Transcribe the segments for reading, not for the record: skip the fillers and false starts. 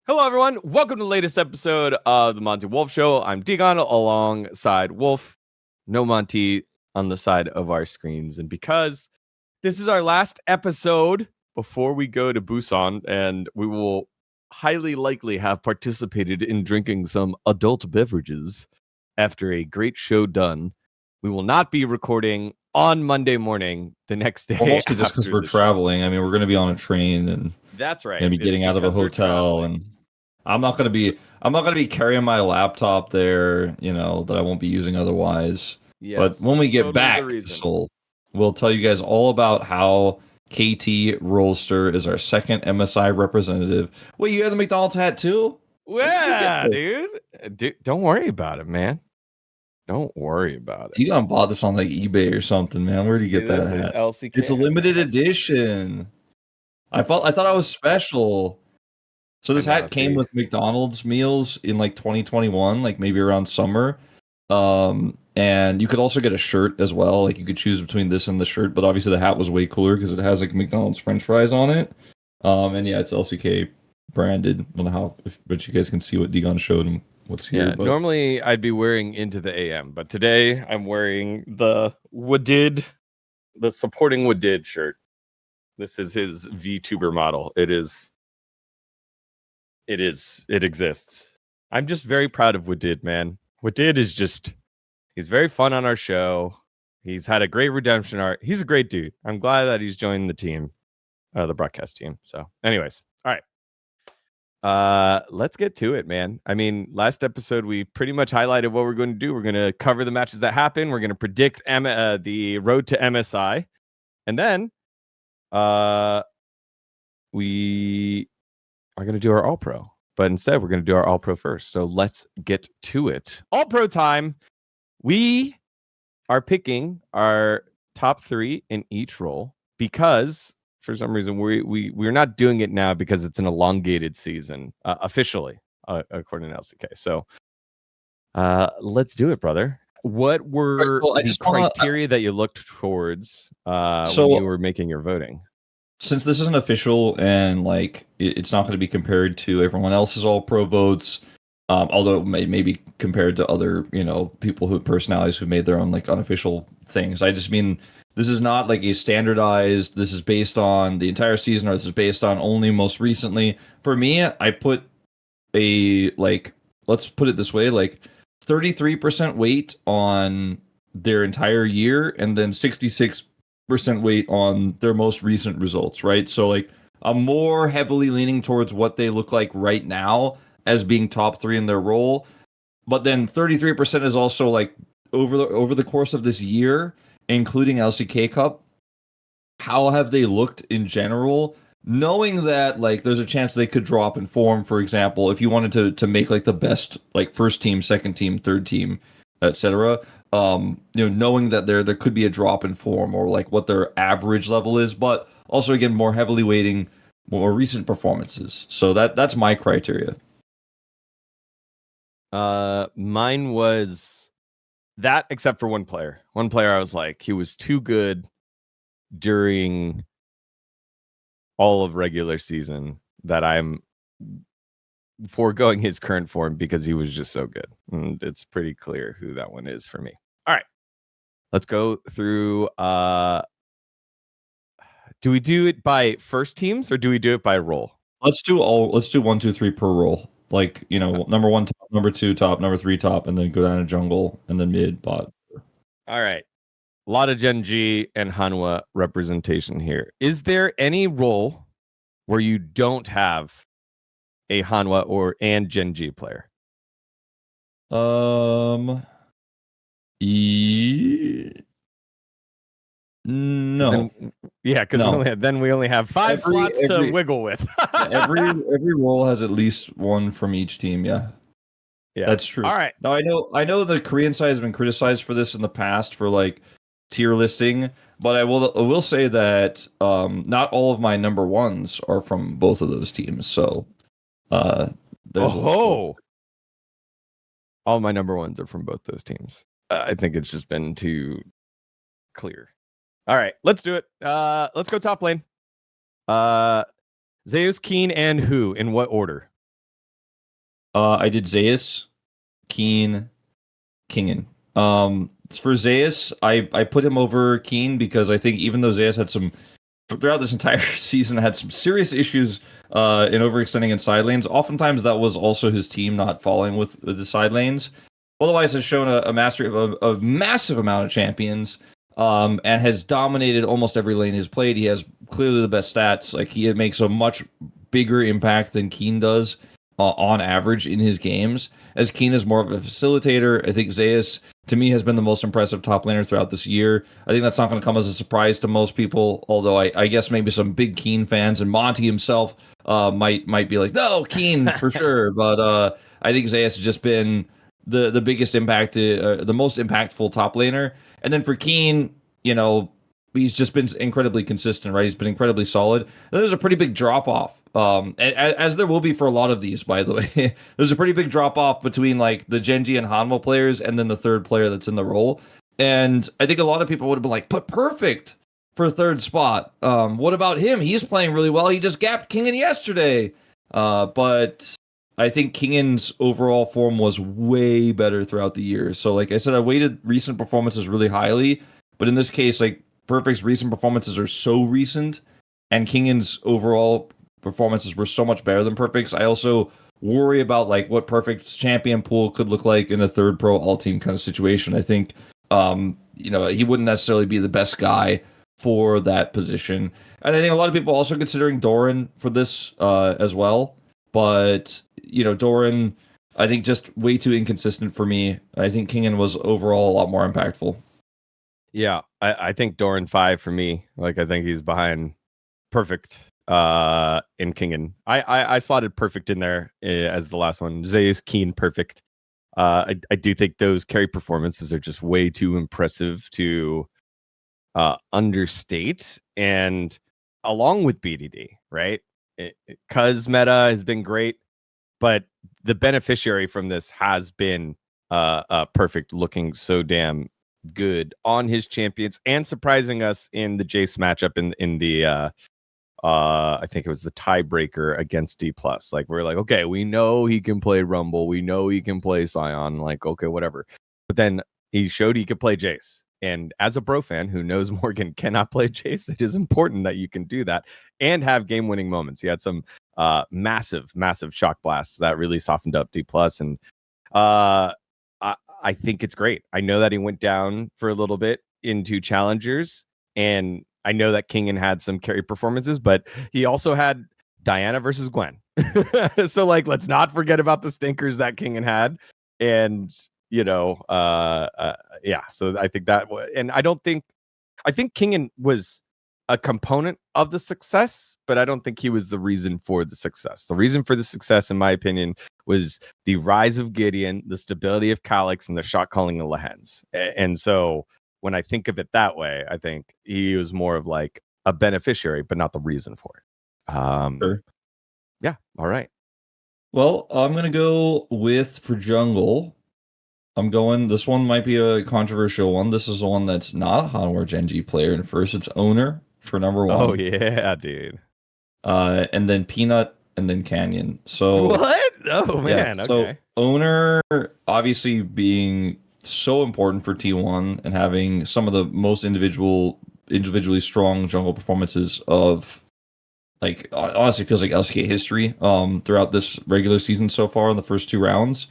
Hello, everyone. Welcome to the latest episode of the Monte Wolf Show. I'm dGon alongside Wolf. No Monte on the side of our screens. And because this is our last episode before we go to Busan, and we will highly likely have participated in drinking some adult beverages after a great show done, we will not be recording on Monday morning the next day. Well, mostly just because we're traveling. I mean, we're going to be on a train and that's right. Going to be getting out of a hotel, and I'm not going to be carrying my laptop there, that I won't be using otherwise. Yes, but when we get totally back to Seoul, we'll tell you guys all about how KT Rolster is our second MSI representative. Wait, you have the McDonald's hat too? Yeah, dude. Don't worry about it, man. Don't worry about it. dGon bought this on like eBay or something, man. Where did you get that hat? LCK. It's a limited edition. I thought I was special. So this hat came with McDonald's meals in like 2021, like maybe around summer. And you could also get a shirt as well. Like you could choose between this and the shirt, but obviously the hat was way cooler because it has like McDonald's French fries on it. And yeah, it's LCK branded. I don't know but you guys can see what dGon showed and what's here. Yeah, normally I'd be wearing Into the AM, but today I'm wearing the supporting Woodid shirt. This is his VTuber model. It exists. I'm just very proud of Woodid, man. Woodid is he's very fun on our show. He's had a great redemption arc. He's a great dude. I'm glad that he's joined the team, the broadcast team. So anyways, all right. Let's get to it, man. I mean, last episode, we pretty much highlighted what we're going to do. We're going to cover the matches that happen. We're going to predict the road to MSI. And then we are going to do our All-Pro. But instead, we're going to do our All-Pro first. So let's get to it. All-Pro time. We are picking our top 3 in each role because for some reason we're not doing it now because it's an elongated season officially according to LCK. So let's do it, brother. What were the criteria that you looked towards when you were making your voting? Since this isn't official and like it's not going to be compared to everyone else's All-Pro votes, although it may be compared to other personalities who made their own like unofficial things. I just mean this is not like a standardized. This is based on the entire season, or this is based on only most recently. For me, I put let's put it this way, like 33% weight on their entire year, and then 66% weight on their most recent results, right? So like I'm more heavily leaning towards what they look like right now as being top 3 in their role, but then 33% is also like over the course of this year, including LCK Cup, how have they looked in general, knowing that like there's a chance they could drop in form. For example, if you wanted to make like the best like first team, second team, third team, etc., knowing that there could be a drop in form or like what their average level is, but also again more heavily weighting more recent performances. So that's my criteria. Mine was that, except for one player. One player I was like, he was too good during all of regular season that I'm foregoing his current form because he was just so good. And it's pretty clear who that one is for me. All right. Let's go through do we do it by first teams or do we do it by role? Let's do 1, 2, 3 per role. Like, number 1 top, number 2 top, number 3 top, and then go down to jungle and then mid bot. All right. A lot of GenG and Hanwha representation here. Is there any role where you don't have a Hanwha and GenG player? No. Because then we only have 5 slots to wiggle with. every role has at least one from each team. Yeah, that's true. All right. Now I know the Korean side has been criticized for this in the past for like tier listing, but I will say that not all of my number 1s are from both of those teams. So all my number 1s are from both those teams. I think it's just been too clear. All right, let's do it. Let's go top lane. Zeus, Keen, and who? In what order? I did Zeus, Keen, Kingen. For Zeus, I put him over Keen because I think even though Zeus had some throughout this entire season had some serious issues in overextending in side lanes. Oftentimes that was also his team not falling with the side lanes. Otherwise, has shown a mastery of a massive amount of champions, and has dominated almost every lane he's played. He has clearly the best stats. Like he makes a much bigger impact than Keen does on average in his games. As Keen is more of a facilitator, I think Zeus to me has been the most impressive top laner throughout this year. I think that's not going to come as a surprise to most people, although I guess maybe some big Keen fans and Monte himself might be like, no, Keen for sure. But I think Zeus has just been the biggest impact, the most impactful top laner. And then for Keen, he's just been incredibly consistent, right? He's been incredibly solid. There's a pretty big drop off, as there will be for a lot of these, by the way. There's a pretty big drop off between like the GenG and Hanwha players and then the third player that's in the role. And I think a lot of people would have been like, but perfect for third spot. What about him? He's playing really well. He just gapped Kingen yesterday. But I think Kingen's overall form was way better throughout the year. So like I said, I weighted recent performances really highly. But in this case, like Perfect's recent performances are so recent, and Kingen's overall performances were so much better than Perfect's. I also worry about like what Perfect's champion pool could look like in a third pro all team kind of situation. I think he wouldn't necessarily be the best guy for that position. And I think a lot of people are also considering Doran for this as well. But Doran, I think just way too inconsistent for me. I think Kingen was overall a lot more impactful. Yeah, I think Doran 5 for me. Like I think he's behind Perfect in Kingen. I slotted Perfect in there as the last one. Zeus, Keen, Perfect. I do think those carry performances are just way too impressive to understate. And along with BDD, right? Cuz meta has been great, but the beneficiary from this has been Perfect looking so damn good on his champions and surprising us in the Jace matchup in the I think it was the tiebreaker against D+. Like we're like, okay, we know he can play Rumble, we know he can play Sion, like okay, whatever. But then he showed he could play Jace. And as a bro fan who knows Morgan cannot play Jace, it is important that you can do that and have game-winning moments. He had some massive shock blasts that really softened up D+. And I think it's great. I know that he went down for a little bit into challengers, and I know that Kingen had some carry performances, but he also had Diana versus Gwen. So like, let's not forget about the stinkers that Kingen had. And yeah. So I think that, and I think Kingen was a component of the success, but I don't think he was the reason for the success. The reason for the success, in my opinion, was the rise of Gideon, the stability of Calyx, and the shot calling of Lehens. And so when I think of it that way, I think he was more of like a beneficiary, but not the reason for it. Sure. Yeah. All right. Well, I'm going to go with for jungle. This one might be a controversial one. This is the one that's not a Hanwha GenG player. And first, it's Owner for number one. Oh, yeah, dude. And then Peanut, and then Canyon. So what? Oh, man. Yeah, okay. So Owner, obviously being so important for T1 and having some of the most individually strong jungle performances of, like, honestly feels like LCK history throughout this regular season so far in the first two rounds.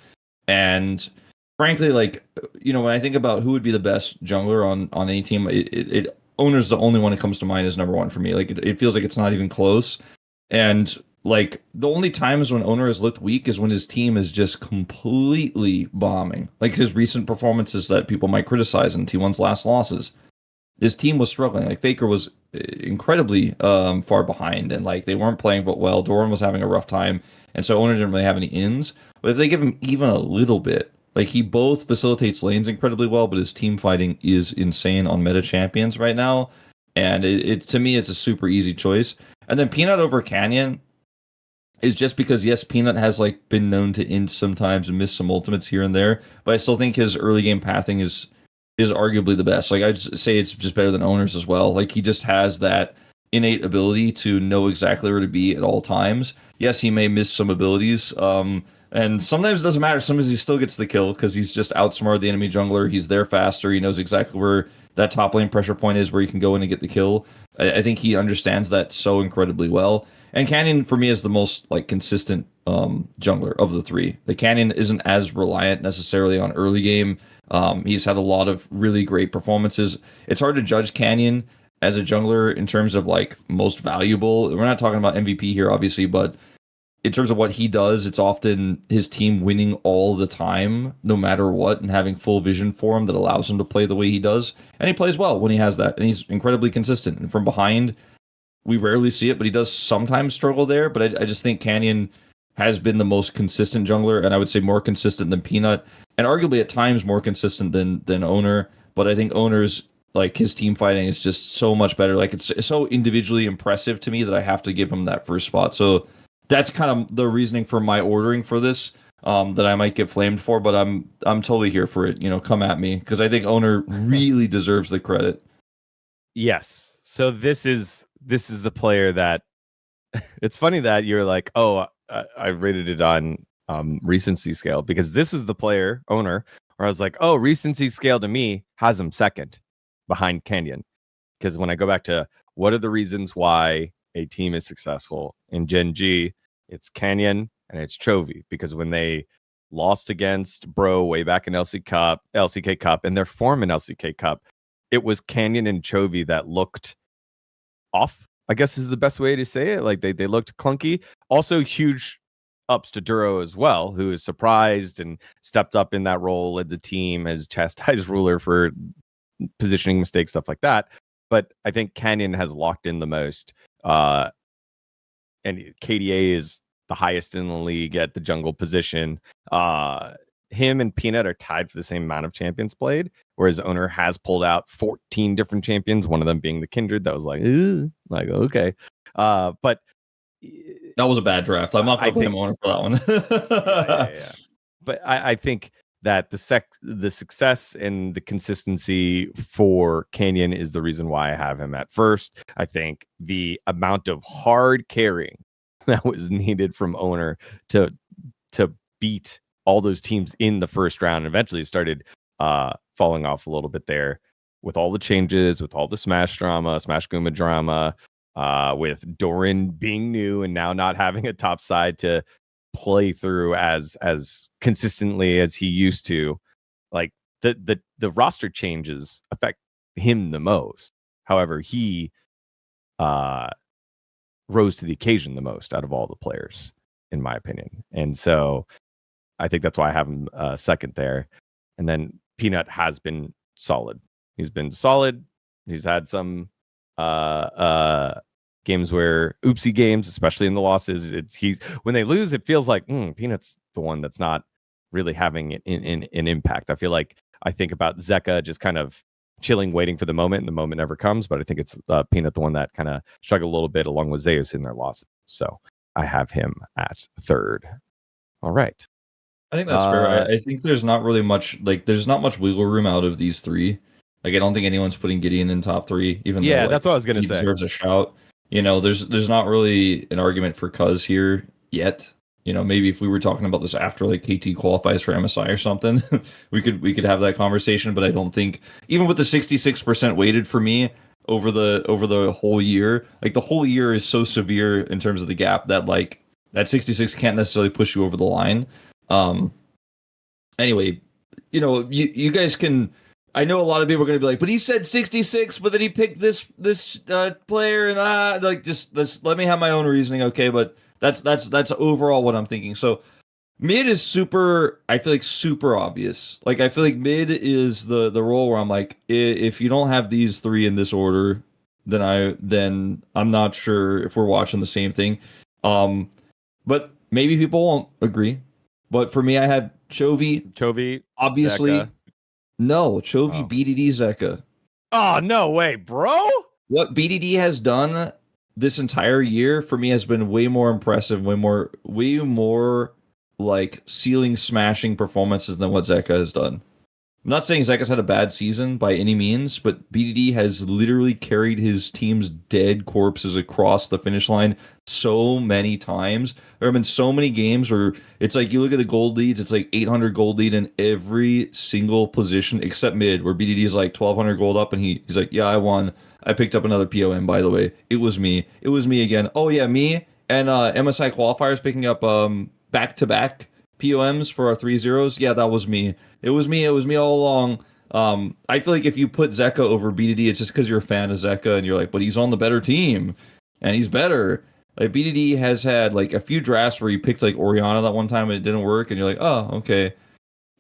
And frankly, like, when I think about who would be the best jungler on any team, it Owner's the only one that comes to mind as number one for me. Like, it feels like it's not even close. And like, the only times when Owner has looked weak is when his team is just completely bombing. Like his recent performances that people might criticize in T1's last losses. His team was struggling. Like Faker was incredibly far behind, and like they weren't playing well. Doran was having a rough time, and so Owner didn't really have any ins. But if they give him even a little bit, like he both facilitates lanes incredibly well, but his team fighting is insane on meta champions right now. And it to me, it's a super easy choice. And then Peanut over Canyon is just because, yes, Peanut has like been known to int sometimes and miss some ultimates here and there, but I still think his early game pathing is arguably the best. Like I'd say it's just better than Owner's as well. Like he just has that innate ability to know exactly where to be at all times. Yes, he may miss some abilities And sometimes it doesn't matter. Sometimes he still gets the kill because he's just outsmarted the enemy jungler. He's there faster. He knows exactly where that top lane pressure point is where he can go in and get the kill. I think he understands that so incredibly well. And Canyon, for me, is the most like consistent jungler of the three. The Canyon isn't as reliant necessarily on early game. He's had a lot of really great performances. It's hard to judge Canyon as a jungler in terms of like most valuable. We're not talking about MVP here, obviously, but in terms of what he does, it's often his team winning all the time, no matter what, and having full vision for him that allows him to play the way he does. And he plays well when he has that, and he's incredibly consistent. And from behind, we rarely see it, but he does sometimes struggle there. But I just think Canyon has been the most consistent jungler, and I would say more consistent than Peanut, and arguably at times more consistent than Owner. But I think Owner's like his team fighting is just so much better. Like it's so individually impressive to me that I have to give him that first spot. So that's kind of the reasoning for my ordering for this. That I might get flamed for, but I'm totally here for it. You know, come at me because I think Owner really deserves the credit. Yes. So this is the player that it's funny that you're like, oh, I rated it on recency scale because this was the player Owner where I was like, oh, recency scale to me has him second behind Canyon. Because when I go back to what are the reasons why a team is successful in GenG, it's Canyon and it's Chovy. Because when they lost against Bro way back in LCK Cup, and their form in LCK Cup, it was Canyon and Chovy that looked off, I guess is the best way to say it. Like they looked clunky. Also huge ups to Duro as well, who is surprised and stepped up in that role, led the team, has chastised Ruler for positioning mistakes, stuff like that. But I think Canyon has locked in the most. And KDA is the highest in the league at the jungle position. Him and Peanut are tied for the same amount of champions played, whereas Owner has pulled out 14 different champions, one of them being the Kindred. That was like okay. But that was a bad draft. I'm not going to blame Owner for that one. yeah. But I think that the success and the consistency for Canyon is the reason why I have him at first. I think the amount of hard carrying that was needed from Owner to beat all those teams in the first round, and eventually started falling off a little bit there with all the changes, with all the Smash drama, Smash Guma drama, with Doran being new and now not having a top side to play through as consistently as he used to. Like the roster changes affect him the most. However, he rose to the occasion the most out of all the players, in my opinion. And so I think that's why I have him second there. And then Peanut has been solid. He's been solid. He's had some games where oopsie games, especially in the losses. He's when they lose, it feels like Peanut's the one that's not really having an impact. I think about Zeka just kind of chilling, waiting for the moment, and the moment never comes. But I think it's Peanut the one that kind of struggled a little bit along with Zeus in their losses. So I have him at third. All right. I think that's fair. I think there's not really much, like, there's not much wiggle room out of these three. Like, I don't think anyone's putting Gideon in top three, even though that's what I was going to say. He deserves a shout. You know, there's not really an argument for Cuz here yet. You know, maybe if we were talking about this after like KT qualifies for MSI or something, we could have that conversation. But I don't think, even with the 66% weighted for me over the whole year, like the whole year is so severe in terms of the gap that like that 66 can't necessarily push you over the line. Anyway, you know, you guys can. I know a lot of people are going to be like, but he said 66, but then he picked this player, and like just let me have my own reasoning, okay? But that's overall what I'm thinking. So mid is super. I feel like super obvious. Like I feel like mid is the role where I'm like, if you don't have these three in this order, then I'm not sure if we're watching the same thing. But maybe people won't agree. But for me, I have Chovy, obviously. Zeka. No, Chovy, BDD, Zeka. Oh, no way, bro. What BDD has done this entire year for me has been way more impressive, way more like ceiling smashing performances than what Zeka has done. I'm not saying Zeka's had a bad season by any means, but BDD has literally carried his team's dead corpses across the finish line so many times. There have been so many games where it's like you look at the gold leads, it's like 800 gold lead in every single position except mid, where BDD is like 1200 gold up, and he's like, yeah, I won. I picked up another POM, by the way. It was me. It was me again. Oh yeah, me and MSI qualifiers picking up back-to-back POMs for our 3-0s. Yeah, that was me. It was me. It was me all along. I feel like if you put Zeka over BDD, it's just because you're a fan of Zeka and you're like, but he's on the better team and he's better. Like BDD has had like a few drafts where you picked like Oriana that one time and it didn't work, and you're like, oh, okay.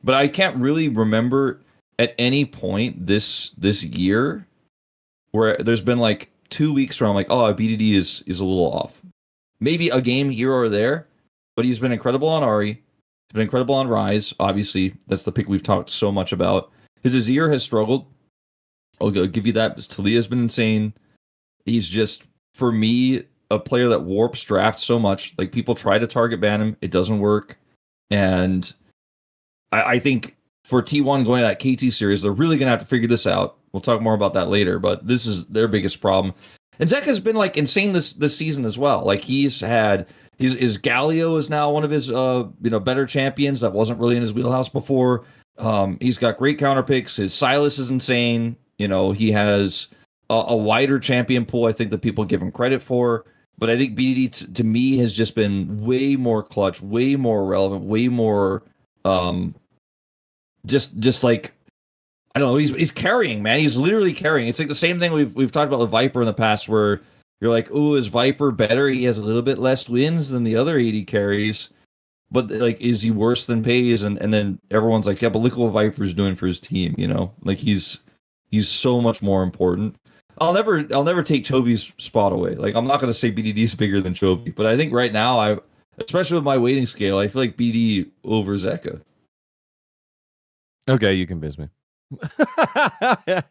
But I can't really remember at any point this year where there's been like 2 weeks where I'm like, oh, BDD is a little off. Maybe a game here or there, but he's been incredible on Ari. He's been incredible on Rise. Obviously, that's the pick we've talked so much about. His Azir has struggled. I'll give you that. Talia's been insane. He's just, for me, a player that warps draft so much. Like, people try to target ban him. It doesn't work. And I think for T1 going to that KT series, they're really going to have to figure this out. We'll talk more about that later, but this is their biggest problem. And Zeka's been like insane this season as well. Like he's had his Galio is now one of his better champions that wasn't really in his wheelhouse before. He's got great counter picks. His Silas is insane. He has a wider champion pool, I think, that people give him credit for. But I think BDD to me has just been way more clutch, way more relevant, way more just like, I don't know, he's carrying, man. He's literally carrying. It's like the same thing we've talked about with Viper in the past, where you're like, oh, is Viper better? He has a little bit less wins than the other 80 carries. But like, is he worse than Pays? And then everyone's like, yeah, but look what Viper's doing for his team, Like he's so much more important. I'll never take Chovy's spot away. Like, I'm not gonna say BDD's bigger than Chovy, but I think right now, especially with my weighting scale, I feel like BD over Zeka. Okay, you convince me. When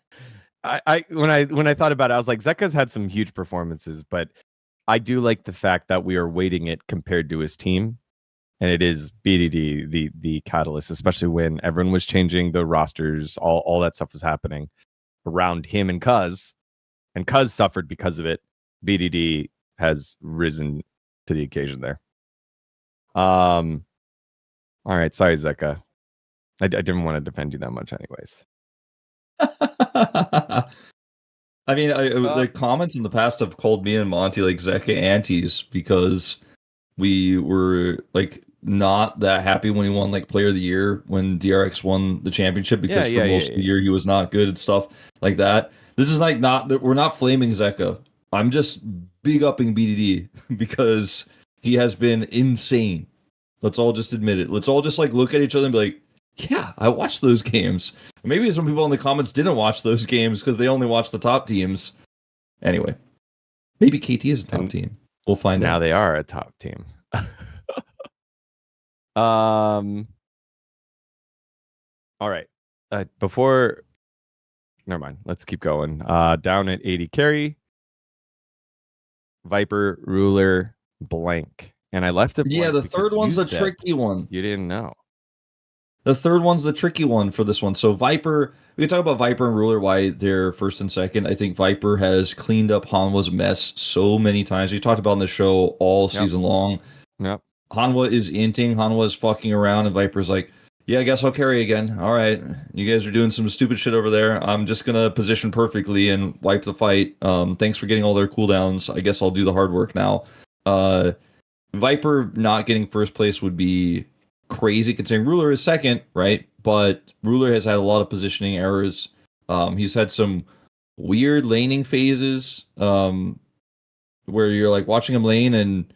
I thought about it, I was like, Zeka's had some huge performances, but I do like the fact that we are weighting it compared to his team, and it is BDD the catalyst, especially when everyone was changing the rosters, all that stuff was happening around him and Cuz suffered because of it. BDD has risen to the occasion there. All right, sorry, Zeka. I didn't want to defend you that much, anyways. I mean, the comments in the past have called me and Monty like Zeka antis because we were like not that happy when he won like Player of the Year when DRX won the championship, because for most of the year he was not good and stuff like that. This is like we're not flaming Zeka. I'm just big upping BDD because he has been insane. Let's all just admit it. Let's all just like look at each other and be like, yeah, I watched those games. Maybe some people in the comments didn't watch those games because they only watched the top teams. Anyway, maybe KT is a top team. We'll find out. Now they are a top team. All right. Never mind. Let's keep going. Down at 80 carry, Viper, Ruler, blank. And I left it blank. Yeah, the third one's the tricky one. You didn't know. The third one's the tricky one for this one. So Viper, we can talk about Viper and Ruler, why they're first and second. I think Viper has cleaned up Hanwha's mess so many times. We talked about on the show all season long. Yep. Hanwha is inting, Hanwha is fucking around, and Viper's like, yeah, I guess I'll carry again. All right, you guys are doing some stupid shit over there. I'm just going to position perfectly and wipe the fight. Thanks for getting all their cooldowns. I guess I'll do the hard work now. Viper not getting first place would be crazy considering Ruler is second, right? But Ruler has had a lot of positioning errors. He's had some weird laning phases where you're like watching him lane and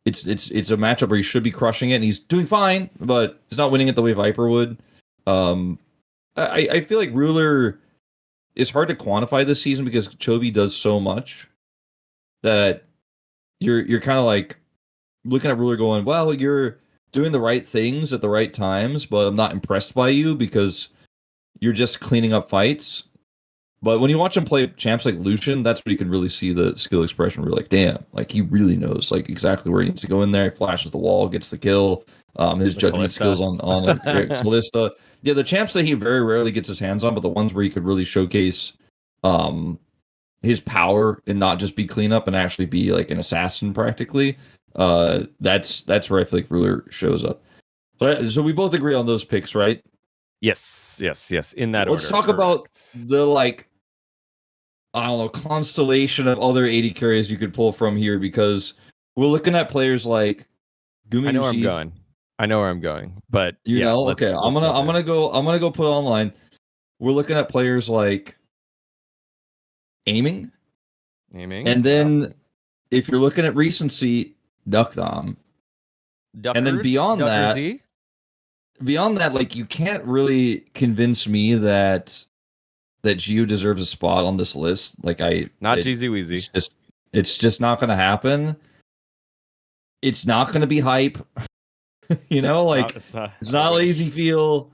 it's a matchup where he should be crushing it and he's doing fine, but he's not winning it the way Viper would. I feel like Ruler is hard to quantify this season because Chovy does so much that you're kind of like looking at Ruler going, well, you're doing the right things at the right times, but I'm not impressed by you because you're just cleaning up fights. But when you watch him play champs like Lucian, that's when you can really see the skill expression. We're like, damn, like he really knows like exactly where he needs to go in there. He flashes the wall, gets the kill. His judgment skills on Kalista. Yeah, the champs that he very rarely gets his hands on, but the ones where he could really showcase his power and not just be cleanup and actually be like an assassin practically. That's where I feel like Ruler shows up. So we both agree on those picks, right? Yes. In that order. Let's talk about the like, I don't know, constellation of other 80 carries you could pull from here, because we're looking at players like Gumi. I know where I'm going, but you know, okay. I'm gonna go put it online. We're looking at players like aiming, and then if you're looking at recency, dGon. And then beyond that, like, you can't really convince me that Gio deserves a spot on this list. Like, Jeezy Weezy. It's just not going to happen. It's not going to be hype. You know, like, it's not lazy feel.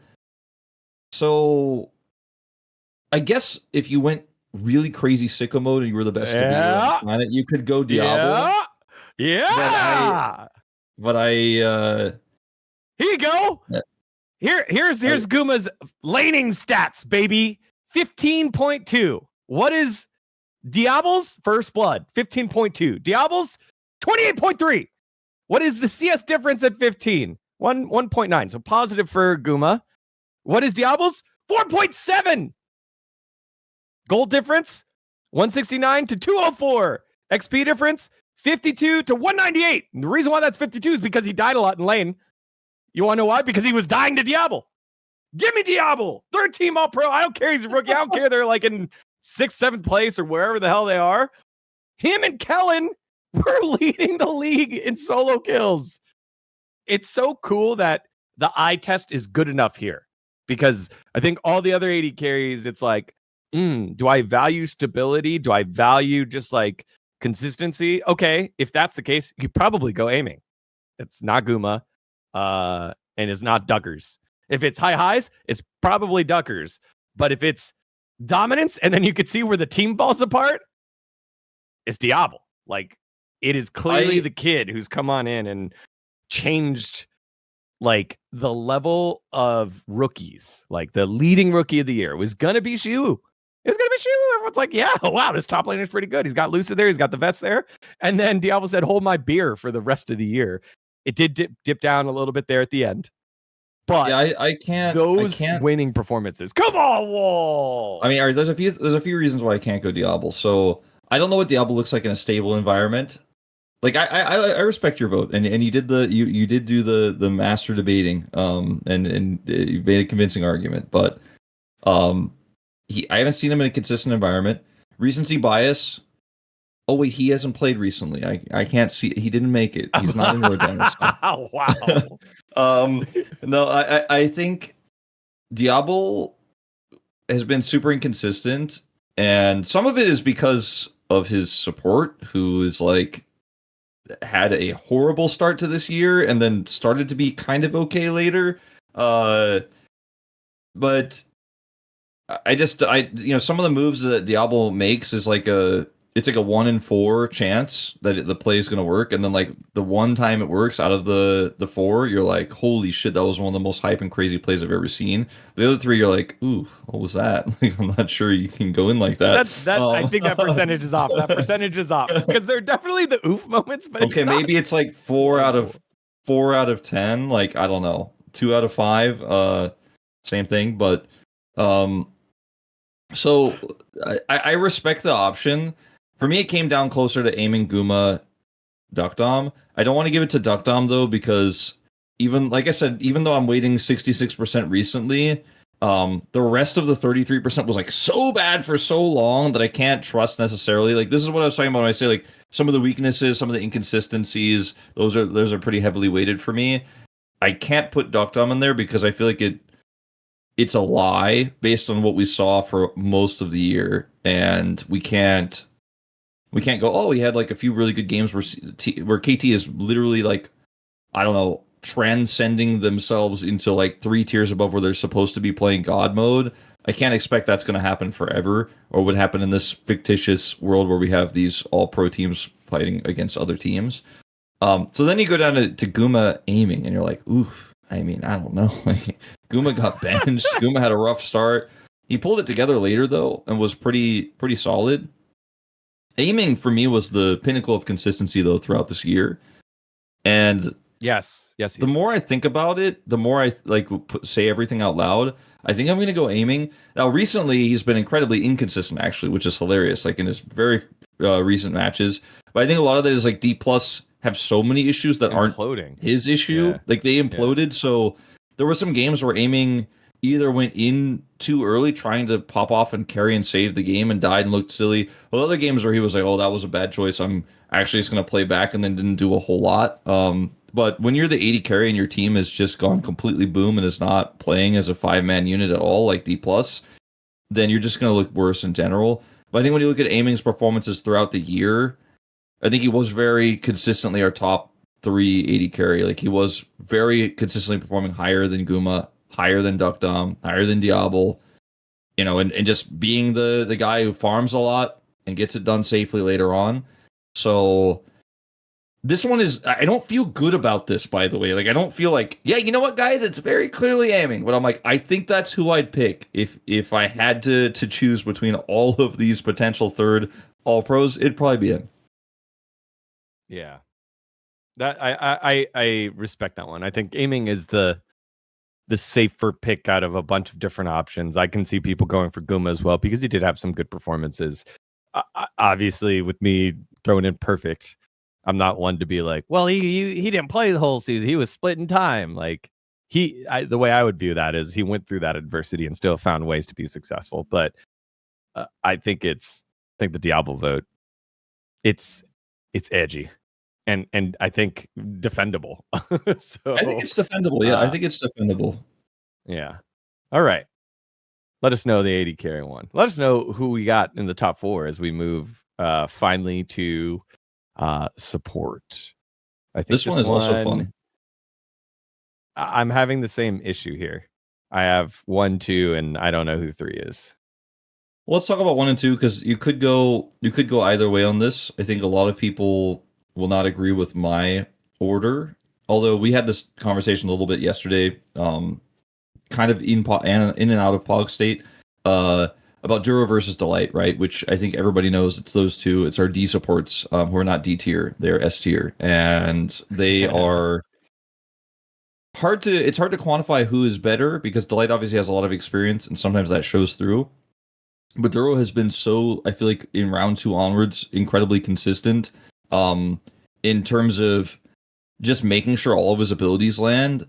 So I guess if you went really crazy sicko mode and you were the best debater on the planet, you could go Diablo. Yeah. But here you go. Here's Guma's laning stats, baby. 15.2. What is Diablo's First Blood? 15.2. Diablo's 28.3. What is the CS difference at 15? 1.9. So positive for Guma. What is Diablo's? 4.7. Gold difference? 169 to 204. XP difference? 52 to 198. And the reason why that's 52 is because he died a lot in lane. You want to know why? Because he was dying to Diablo. Give me Diablo. Third team All-Pro. I don't care he's a rookie. I don't care they're like in 6th, 7th place or wherever the hell they are. Him and Kellen were leading the league in solo kills. It's so cool that the eye test is good enough here, because I think all the other 80 carries, it's like, do I value stability? Do I value just like consistency? Okay, if that's the case, you probably go aiming. It's not Guma, and it's not Duckers. If it's high highs, it's probably Duckers. But if it's dominance, and then you could see where the team falls apart, it's Diablo. Like, it is clearly the kid who's come on in and changed like the level of rookies. Like, the leading rookie of the year was gonna be Shu. It was gonna be Shu. Everyone's like, yeah, wow, this top lane is pretty good. He's got Lucid there, he's got the vets there. And then Diablo said, hold my beer for the rest of the year. It did dip down a little bit there at the end. But yeah, I can't. Winning performances. Come on, Wall. I mean, there's a few reasons why I can't go Diablo. So I don't know what Diablo looks like in a stable environment. Like, I respect your vote, and you did you did do the master debating, and you made a convincing argument. But I haven't seen him in a consistent environment. Recency bias. Oh wait, he hasn't played recently. I can't see. He didn't make it. He's not in Road Dennis. Wow. No, I think Diablo has been super inconsistent, and some of it is because of his support, who is like had a horrible start to this year and then started to be kind of okay later. But some of the moves that Diablo makes is like it's like a 1 in 4 chance that the play is going to work, and then like the one time it works out of the 4, you're like, holy shit, that was one of the most hype and crazy plays I've ever seen. The other 3, you're like, ooh, what was that? Like, I'm not sure you can go in like that. I think that percentage is off. That percentage is off, because they're definitely the oof moments. But okay, maybe it's like 4 out of 10. Like, I don't know, 2 out of 5. Same thing, but so I respect the option. For me, it came down closer to aiming Guma, dGon. I don't want to give it to dGon though, because even like I said, even though I'm waiting 66% recently, the rest of the 33% was like so bad for so long that I can't trust necessarily. Like, this is what I was talking about when I say like some of the weaknesses, some of the inconsistencies, those are pretty heavily weighted for me. I can't put dGon in there because I feel like it's a lie based on what we saw for most of the year, and we can't go, oh, he had like a few really good games where KT is literally like, I don't know, transcending themselves into like 3 tiers above where they're supposed to be playing God mode. I can't expect that's going to happen forever, or would happen in this fictitious world where we have these all-pro teams fighting against other teams. So then you go down to Guma aiming, and you're like, oof, I mean, I don't know. Like, Guma got benched. Guma had a rough start. He pulled it together later though, and was pretty solid. Aiming for me was the pinnacle of consistency though throughout this year. And Yes. the more I think about it, the more I like say everything out loud. I think I'm going to go aiming. Now, recently he's been incredibly inconsistent, actually, which is hilarious. Like in his very recent matches, but I think a lot of that is like D plus have so many issues that Imploding. aren't his issue. Yeah. Like they imploded. So there were some games where aiming either went in too early, trying to pop off and carry and save the game, and died and looked silly. Well, other games where he was like, "Oh, that was a bad choice. I'm actually just going to play back," and then didn't do a whole lot. But when you're the 80 carry and your team has just gone completely boom and is not playing as a 5-man unit at all, like D plus, then you're just going to look worse in general. But I think when you look at Aiming's performances throughout the year, I think he was very consistently our top 380 carry. Like he was very consistently performing higher than Guma, higher than Duckdom, higher than Diablo, and just being the guy who farms a lot and gets it done safely later on. So this one is, I don't feel good about this, by the way. Like, I don't feel like, yeah, you know what, guys? It's very clearly Aiming. But I'm like, I think that's who I'd pick if I had to choose between all of these potential third All-Pros. It'd probably be him. Yeah. That I respect that one. I think Aiming is the safer pick out of a bunch of different options. I can see people going for Guma as well because he did have some good performances. Obviously, with me throwing in perfect, I'm not one to be like, well, he didn't play the whole season. He was split in time. Like the way I would view that is he went through that adversity and still found ways to be successful. But I think the Diablo vote. It's edgy, and I think defendable. So I think it's defendable. Yeah, I think it's defendable. Yeah. All right. Let us know the 80 carry one. Let us know who we got in the top 4 as we move finally to support. I think this one is also fun. I'm having the same issue here. I have 1, 2, and I don't know who 3 is. Well, let's talk about 1 and 2 because you could go either way on this. I think a lot of people will not agree with my order. Although we had this conversation a little bit yesterday, kind of in and out of Pog State, about Duro versus Delight, right? Which I think everybody knows it's those two. It's our D supports who are not D tier, they're S tier, and they are it's hard to quantify who is better because Delight obviously has a lot of experience and sometimes that shows through. But Duro has been so, I feel like in round 2 onwards, incredibly consistent in terms of just making sure all of his abilities land.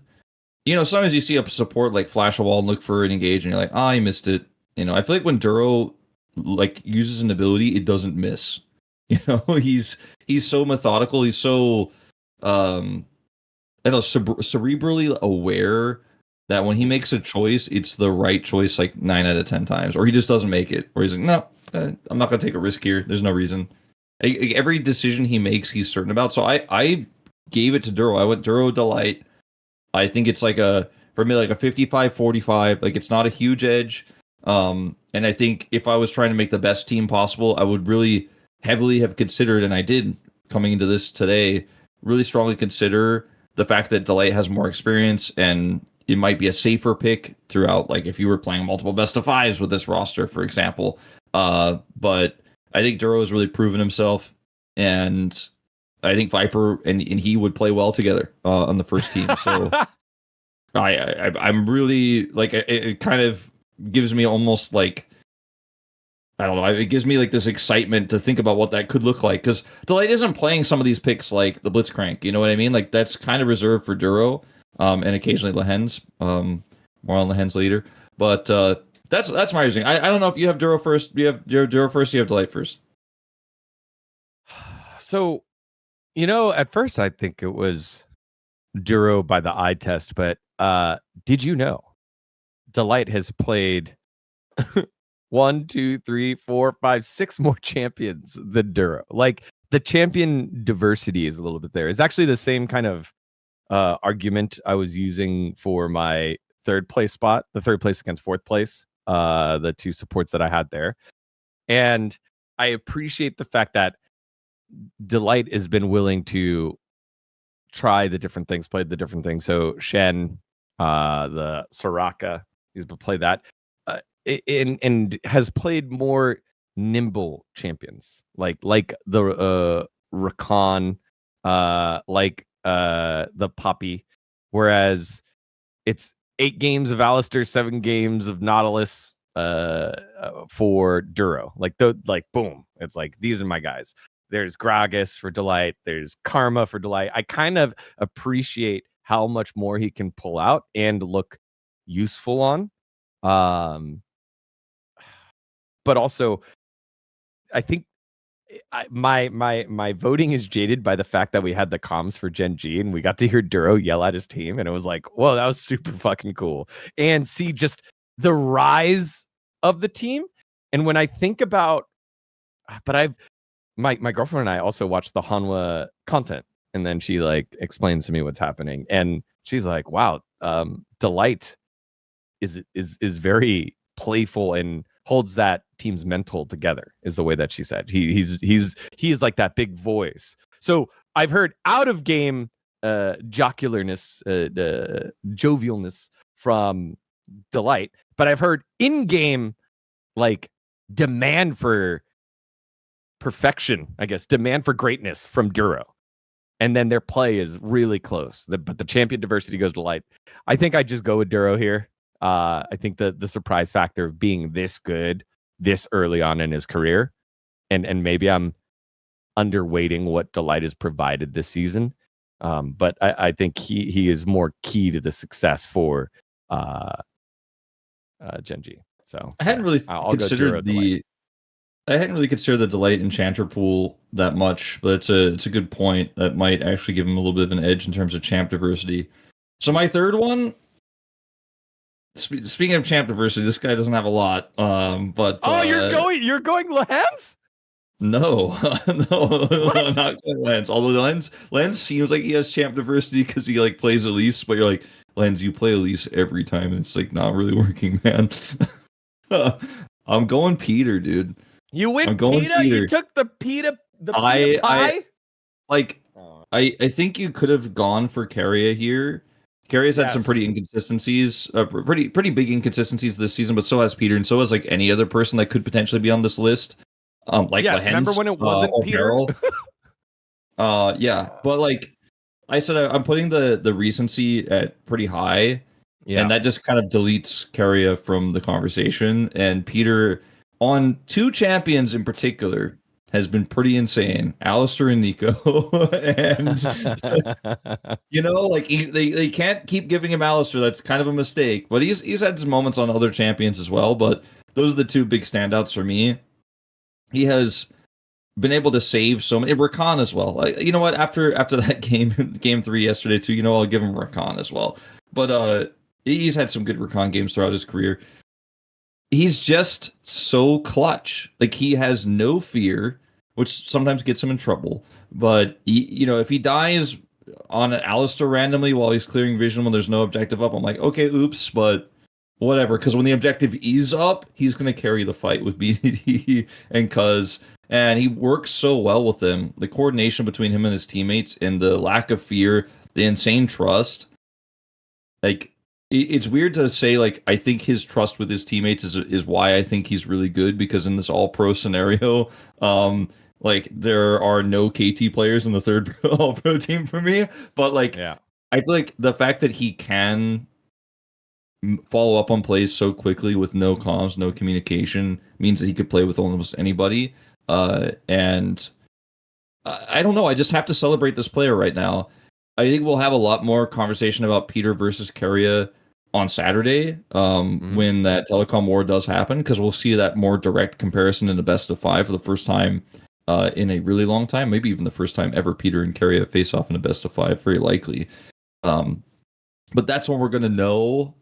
Sometimes you see a support like flash a wall and look for an engage, and you're like, I missed it. I feel like when Duro like uses an ability, it doesn't miss. He's so methodical. He's so cerebrally aware that when he makes a choice, it's the right choice like 9 out of 10 times, or he just doesn't make it, or he's like, no, I'm not going to take a risk here. There's no reason. Every decision he makes, he's certain about. So I gave it to Duro. I went Duro Delight. I think it's like for me, like a 55-45. Like it's not a huge edge. And I think if I was trying to make the best team possible, I would really heavily have considered, and I did coming into this today, really strongly consider the fact that Delight has more experience and it might be a safer pick throughout, like if you were playing multiple best of 5s with this roster, for example. But I think Duro has really proven himself, and I think Viper and he would play well together on the first team. So I'm really like, it kind of gives me almost like, I don't know, it gives me like this excitement to think about what that could look like, because Delight isn't playing some of these picks like the Blitzcrank, you know what I mean? Like that's kind of reserved for Duro. And occasionally Lehens, more on Lehens later. But that's my reasoning. I don't know if you have Duro first. You have Duro first. You have Delight first. So, at first I think it was Duro by the eye test, but did you know Delight has played 1, 2, 3, 4, 5, 6 more champions than Duro? Like the champion diversity is a little bit there. It's actually the same kind of argument I was using for my 3rd place spot, the 3rd place against 4th place, the 2 supports that I had there. And I appreciate the fact that Delight has been willing to try the different things, play the different things. So Shen the Soraka. He's played that, and has played more nimble champions, like the Rakan, like the Poppy, whereas it's 8 games of Alistair, 7 games of Nautilus for Duro. Like boom, it's like these are my guys. There's Gragas for Delight. There's Karma for Delight. I kind of appreciate how much more he can pull out and look useful on. But also, I think my voting is jaded by the fact that we had the comms for GenG and we got to hear Duro yell at his team, and it was like, whoa, that was super fucking cool. And see just the rise of the team. And when I think about, but my girlfriend and I also watched the Hanwha content, and then she like explains to me what's happening, and she's like, wow, Delight is very playful and holds that team's mental together, is the way that she said. He is like that big voice. So I've heard out of game jocularness, jovialness from Delight, but I've heard in game like demand for perfection, I guess, demand for greatness from Duro. And then their play is really close. But the champion diversity goes to Light. I think I just go with Duro here. I think the surprise factor of being this good this early on in his career, and maybe I'm underweighting what Delight has provided this season. But I think he is more key to the success for GenG. So I hadn't really considered I hadn't really considered the Delight Enchanter pool that much, but it's a good point. That might actually give him a little bit of an edge in terms of champ diversity. So my third one, speaking of champ diversity, this guy doesn't have a lot. But you're going Lance? No, no, I'm not going Lance. Although Lance seems like he has champ diversity because he like plays Elise, but you're like, Lance, you play Elise every time, and it's like not really working, man. I'm going Peter, dude. You win PETA? You took the PETA pie? I think you could have gone for Keria here. Keria's had some pretty inconsistencies, pretty big inconsistencies this season, but so has Peter, and so has like any other person that could potentially be on this list. Remember when it wasn't Peter? But like I said, I'm putting the recency at pretty high, and that just kind of deletes Keria from the conversation. And Peter, on 2 champions in particular, has been pretty insane. Alistair and Nico. And like they can't keep giving him Alistair. That's kind of a mistake. But he's had some moments on other champions as well. But those are the 2 big standouts for me. He has been able to save so many. Rakan as well. You know what? After that game 3 yesterday too, I'll give him Rakan as well. But he's had some good Rakan games throughout his career. He's just so clutch. Like, he has no fear, which sometimes gets him in trouble. But if he dies on an Alistair randomly while he's clearing vision when there's no objective up, I'm like, okay, oops, but whatever. Because when the objective is up, he's going to carry the fight with BDD and Cuz. And he works so well with them. The coordination between him and his teammates, and the lack of fear, the insane trust. Like, it's weird to say, like, I think his trust with his teammates is why I think he's really good, because in this all-pro scenario, like, there are no KT players in the third all-pro team for me. But, like, I feel like the fact that he can follow up on plays so quickly with no comms, no communication, means that he could play with almost anybody. And I don't know, I just have to celebrate this player right now. I think we'll have a lot more conversation about Peter versus Keria on Saturday, when that telecom war does happen, because we'll see that more direct comparison in the best of 5 for the first time in a really long time, maybe even the first time ever Peter and Keria face off in a best of 5, very likely. But that's when we're going to know,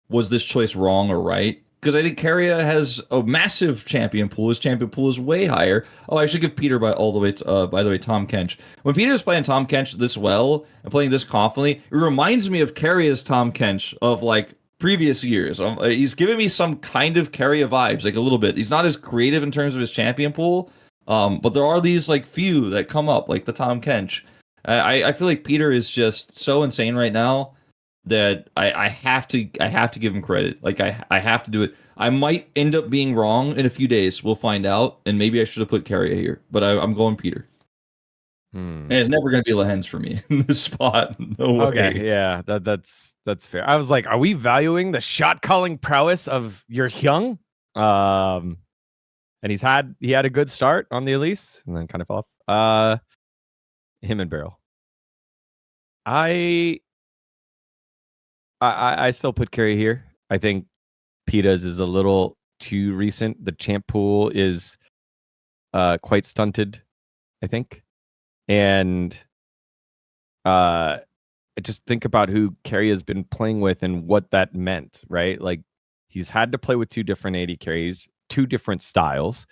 was this choice wrong or right? Because I think Keria has a massive champion pool. His champion pool is way higher. Oh, I should give Peter by the way, Tom Kench. When Peter's playing Tom Kench this well and playing this confidently, it reminds me of Keria's Tom Kench of like previous years. He's giving me some kind of Keria vibes, like a little bit. He's not as creative in terms of his champion pool, but there are these like few that come up, like the Tom Kench. I feel like Peter is just so insane right now. that I have to give him credit. Like I have to do it. I might end up being wrong in a few days. We'll find out. And maybe I should have put Carrier here, but I'm going Peter. And it's never going to be Lehens for me in this spot. No way. Okay, yeah, that's fair. I was like, are we valuing the shot calling prowess of your Hyung? And he had a good start on the Elise and then kind of fell off. Him and Barrel. I still put Carry here. I think Pita's is a little too recent. The champ pool is quite stunted, I think. And just think about who Carry has been playing with and what that meant, right? Like he's had to play with 2 different AD carries, 2 different styles.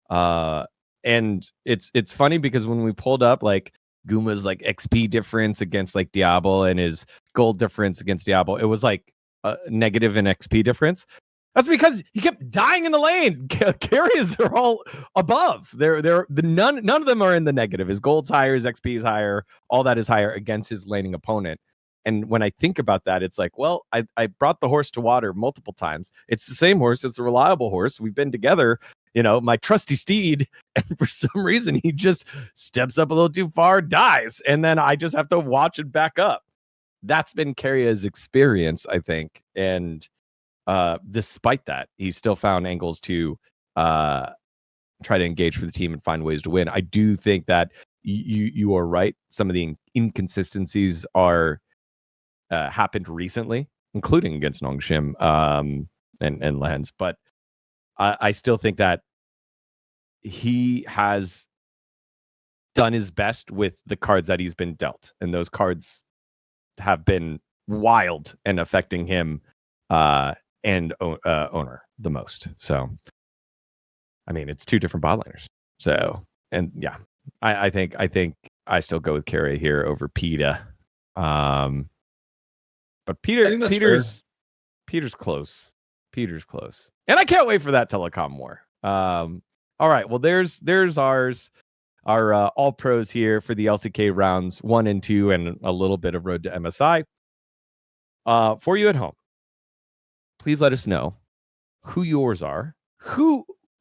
And it's funny because when we pulled up like Guma's like XP difference against like Diablo and his gold difference against Diablo, it was like a negative in XP difference. That's because he kept dying in the lane. Carriers are all above. None of them are in the negative. His gold's higher, his XP is higher, all that is higher against his laning opponent. And when I think about that, it's like, well, I brought the horse to water multiple times. It's the same horse. It's a reliable horse. We've been together, my trusty steed. And for some reason, he just steps up a little too far, dies. And then I just have to watch it back up. That's been Carrier's experience, I think. And despite that, he still found angles to try to engage for the team and find ways to win. I do think that you are right. Some of the inconsistencies are happened recently, including against Nongshim and Lens. But I still think that he has done his best with the cards that he's been dealt, and those cards have been wild and affecting him and owner the most. So, I mean, it's 2 different bot laners. So, and yeah, I think I still go with Carry here over Pita. But Peter's close. Peter's close, and I can't wait for that telecom war. All right, well, there's our all pros here for the LCK rounds 1 and 2, and a little bit of road to MSI. For you at home, please let us know who yours are.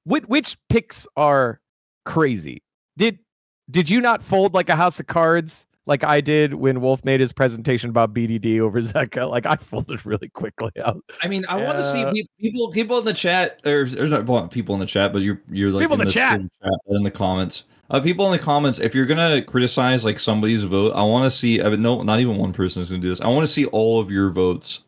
Which picks are crazy? Did you not fold like a house of cards like I did when Wolf made his presentation about BDD over Zeka? Like I folded really quickly out. I mean, I want to see people in the chat, or not people in the chat, but you're like people in the chat in the comments. People in the comments, if you're gonna criticize like somebody's vote, I want to see. No, not even one person is gonna do this. I want to see all of your votes,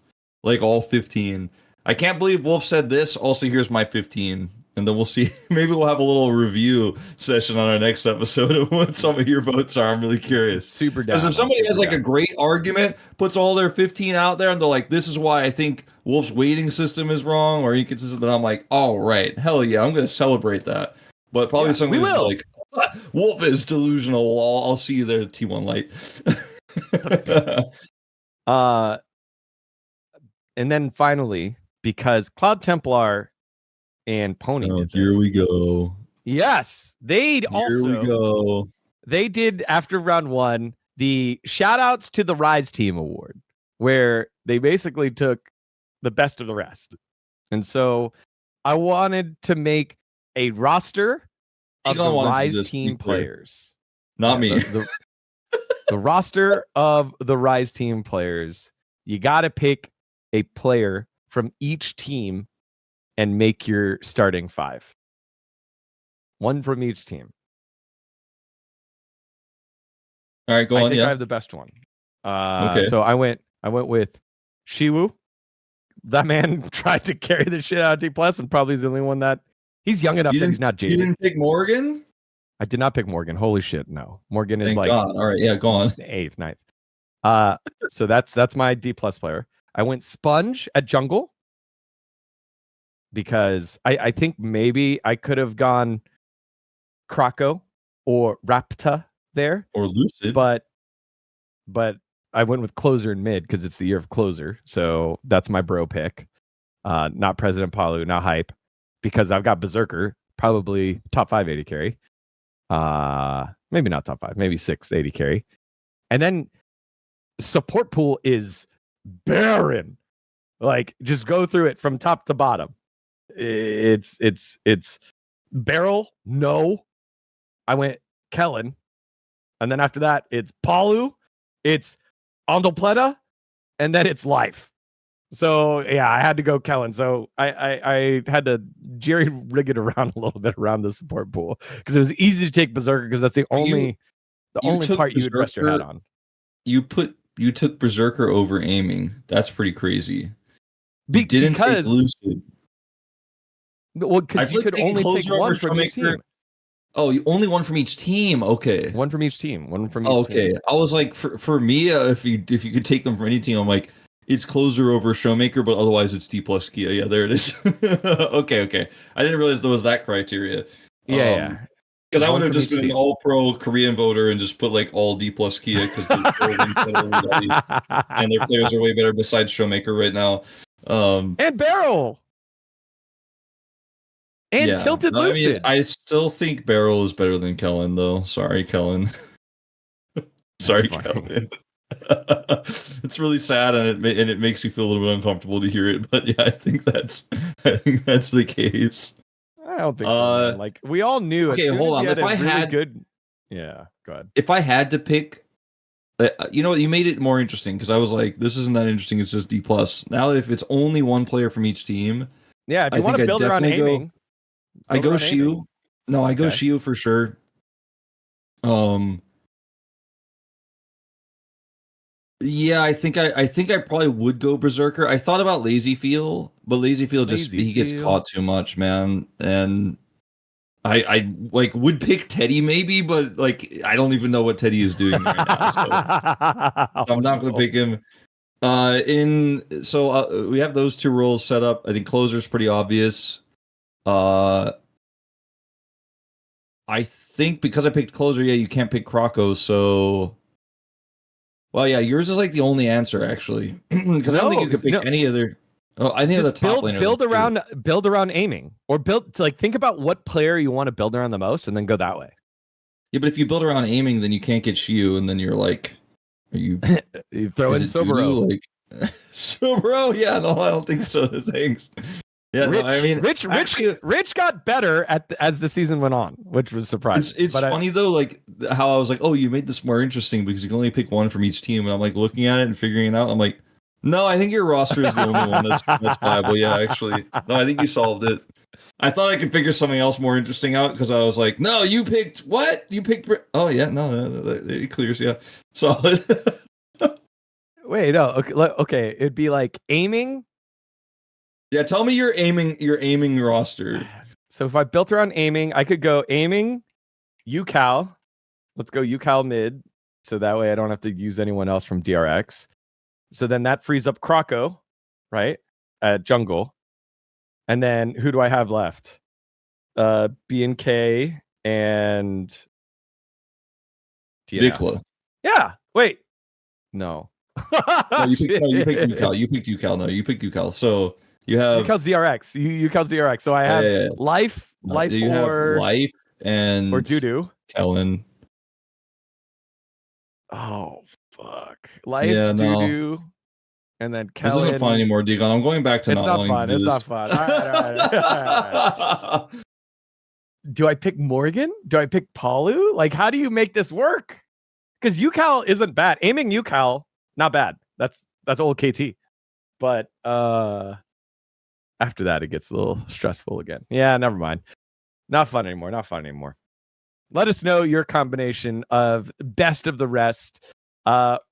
like all 15. I can't believe Wolf said this. Also, here's my 15. And then we'll see. Maybe we'll have a little review session on our next episode of what some of your votes are. I'm really curious. Super down. Because if somebody has like a great argument, puts all their 15 out there, and they're like, "This is why I think Wolf's weighting system is wrong or inconsistent," then I'm like, "All right, hell yeah, I'm going to celebrate that." But probably somebody who's like, "Wolf is delusional." Well, I'll see you there at T1 Light. And then finally, because Cloud Templar and Pony did this. Here we go. Yes, Here we go. They did after round 1 the shout outs to the Rise Team Award, where they basically took the best of the rest. And so I wanted to make a roster of the Rise Team players. Not me. The roster of the Rise Team players. You got to pick a player from each team and make your starting 5. 1 from each team. All right, go on. I think I have the best one. Okay. So I went with Shiwu. That man tried to carry the shit out of T Plus, and probably is the only one that he's young enough that he's not jaded. You didn't pick Morgan? I did not pick Morgan. Holy shit, no. Morgan is Thank like God. All right, yeah, go on. 8th, 9th. So that's my D plus player. I went Sponge at jungle, because I think maybe I could have gone Krako or Rapta there. Or Lucid. But I went with Closer in mid because it's the year of Closer. So that's my bro pick. Not President Palu, not hype. Because I've got Berserker, probably top 5 AD carry. Maybe not top 5, maybe 6th AD carry. And then support pool is barren. Like, just go through it from top to bottom. It's Beryl. No, I went Kellen, and then after that, it's Palu, it's Ondelpleta, and then it's Life. So yeah, I had to go Kellen. So I had to jerry rig it around a little bit around the support pool because it was easy to take Berserker because that's the only part you would rest your head on. You took Berserker over aiming. That's pretty crazy. You didn't take Lucid. Well, because you could only take one from each team. Oh, only one from each team. Okay, one from each team. Okay, I was like, for me, if you could take them from any team, I'm like, it's closer over Showmaker, but otherwise it's D plus Kia. Yeah, there it is. Okay. I didn't realize there was that criteria. Yeah. Because I would have just been an all-pro Korean voter and just put like all D plus Kia because and their players are way better besides Showmaker right now. And Beryl. And Tilted Lucid. I still think Beryl is better than Kellen, though. Sorry, Kellen. Sorry, Kellen. It's really sad, and it makes you feel a little bit uncomfortable to hear it. But yeah, I think that's the case. I don't think so. Man. Like, we all knew. Okay, hold on. If I had good, yeah, go ahead. If I had to pick, you know what? You made it more interesting because I was like, this isn't that interesting. It's just D plus. Now, if it's only one player from each team, yeah. If you want to build around aiming, I go Shiu. No, I go Shiu for sure. Yeah, I think I probably would go Berserker. I thought about Lazy Feel, but Lazy Feel he gets caught too much, man. And I like would pick Teddy maybe, but like I don't even know what Teddy is doing right now. So I'm not going to pick him. We have those two roles set up. I think Closer's pretty obvious. I think because I picked Closer, yeah, you can't pick Croco, so. Well, yeah, yours is like the only answer actually, because I don't think you could pick any other. Oh, I think the top laner. Build around aiming, or think about what player you want to build around the most, and then go that way. Yeah, but if you build around aiming, then you can't get Shiu, and then you're like, are you? You throw in Sobero. Like Sobero? Yeah, no, I don't think so. Thanks. Yeah, Rich got better as the season went on, which was surprising. It's funny though, like how I was like, oh, you made this more interesting because you can only pick one from each team, and I'm like looking at it and figuring it out. I'm like, no, I think your roster is the only one that's viable. Yeah, actually, no, I think you solved it. I thought I could figure something else more interesting out because I was like, no, you picked what? You picked? Oh yeah, no, it clears. Yeah, solid. Wait, no, okay, it'd be like aiming. Yeah, tell me your aiming roster. So if I built around aiming, I could go aiming, UCal. Let's go UCal mid. So that way I don't have to use anyone else from DRX. So then that frees up Croco, right? At jungle. And then who do I have left? B&K and Vikla. Yeah. Wait. No. No, you picked UCal. You picked UCal. No, you picked UCal. So you have UCal's DRX. UCal's DRX. So I have Life. You have Life and or Dudu. Kellen. Oh fuck! Life, Dudu, and then Kellen. This isn't fun anymore, dGon. I'm going back to not wanting to do this. It's not fun. All right. Do I pick Morgan? Do I pick Palu? Like, how do you make this work? Because UCal isn't bad. Aiming UCal, not bad. That's old KT. But after that, it gets a little stressful again. Yeah, never mind. Not fun anymore. Let us know your combination of best of the rest.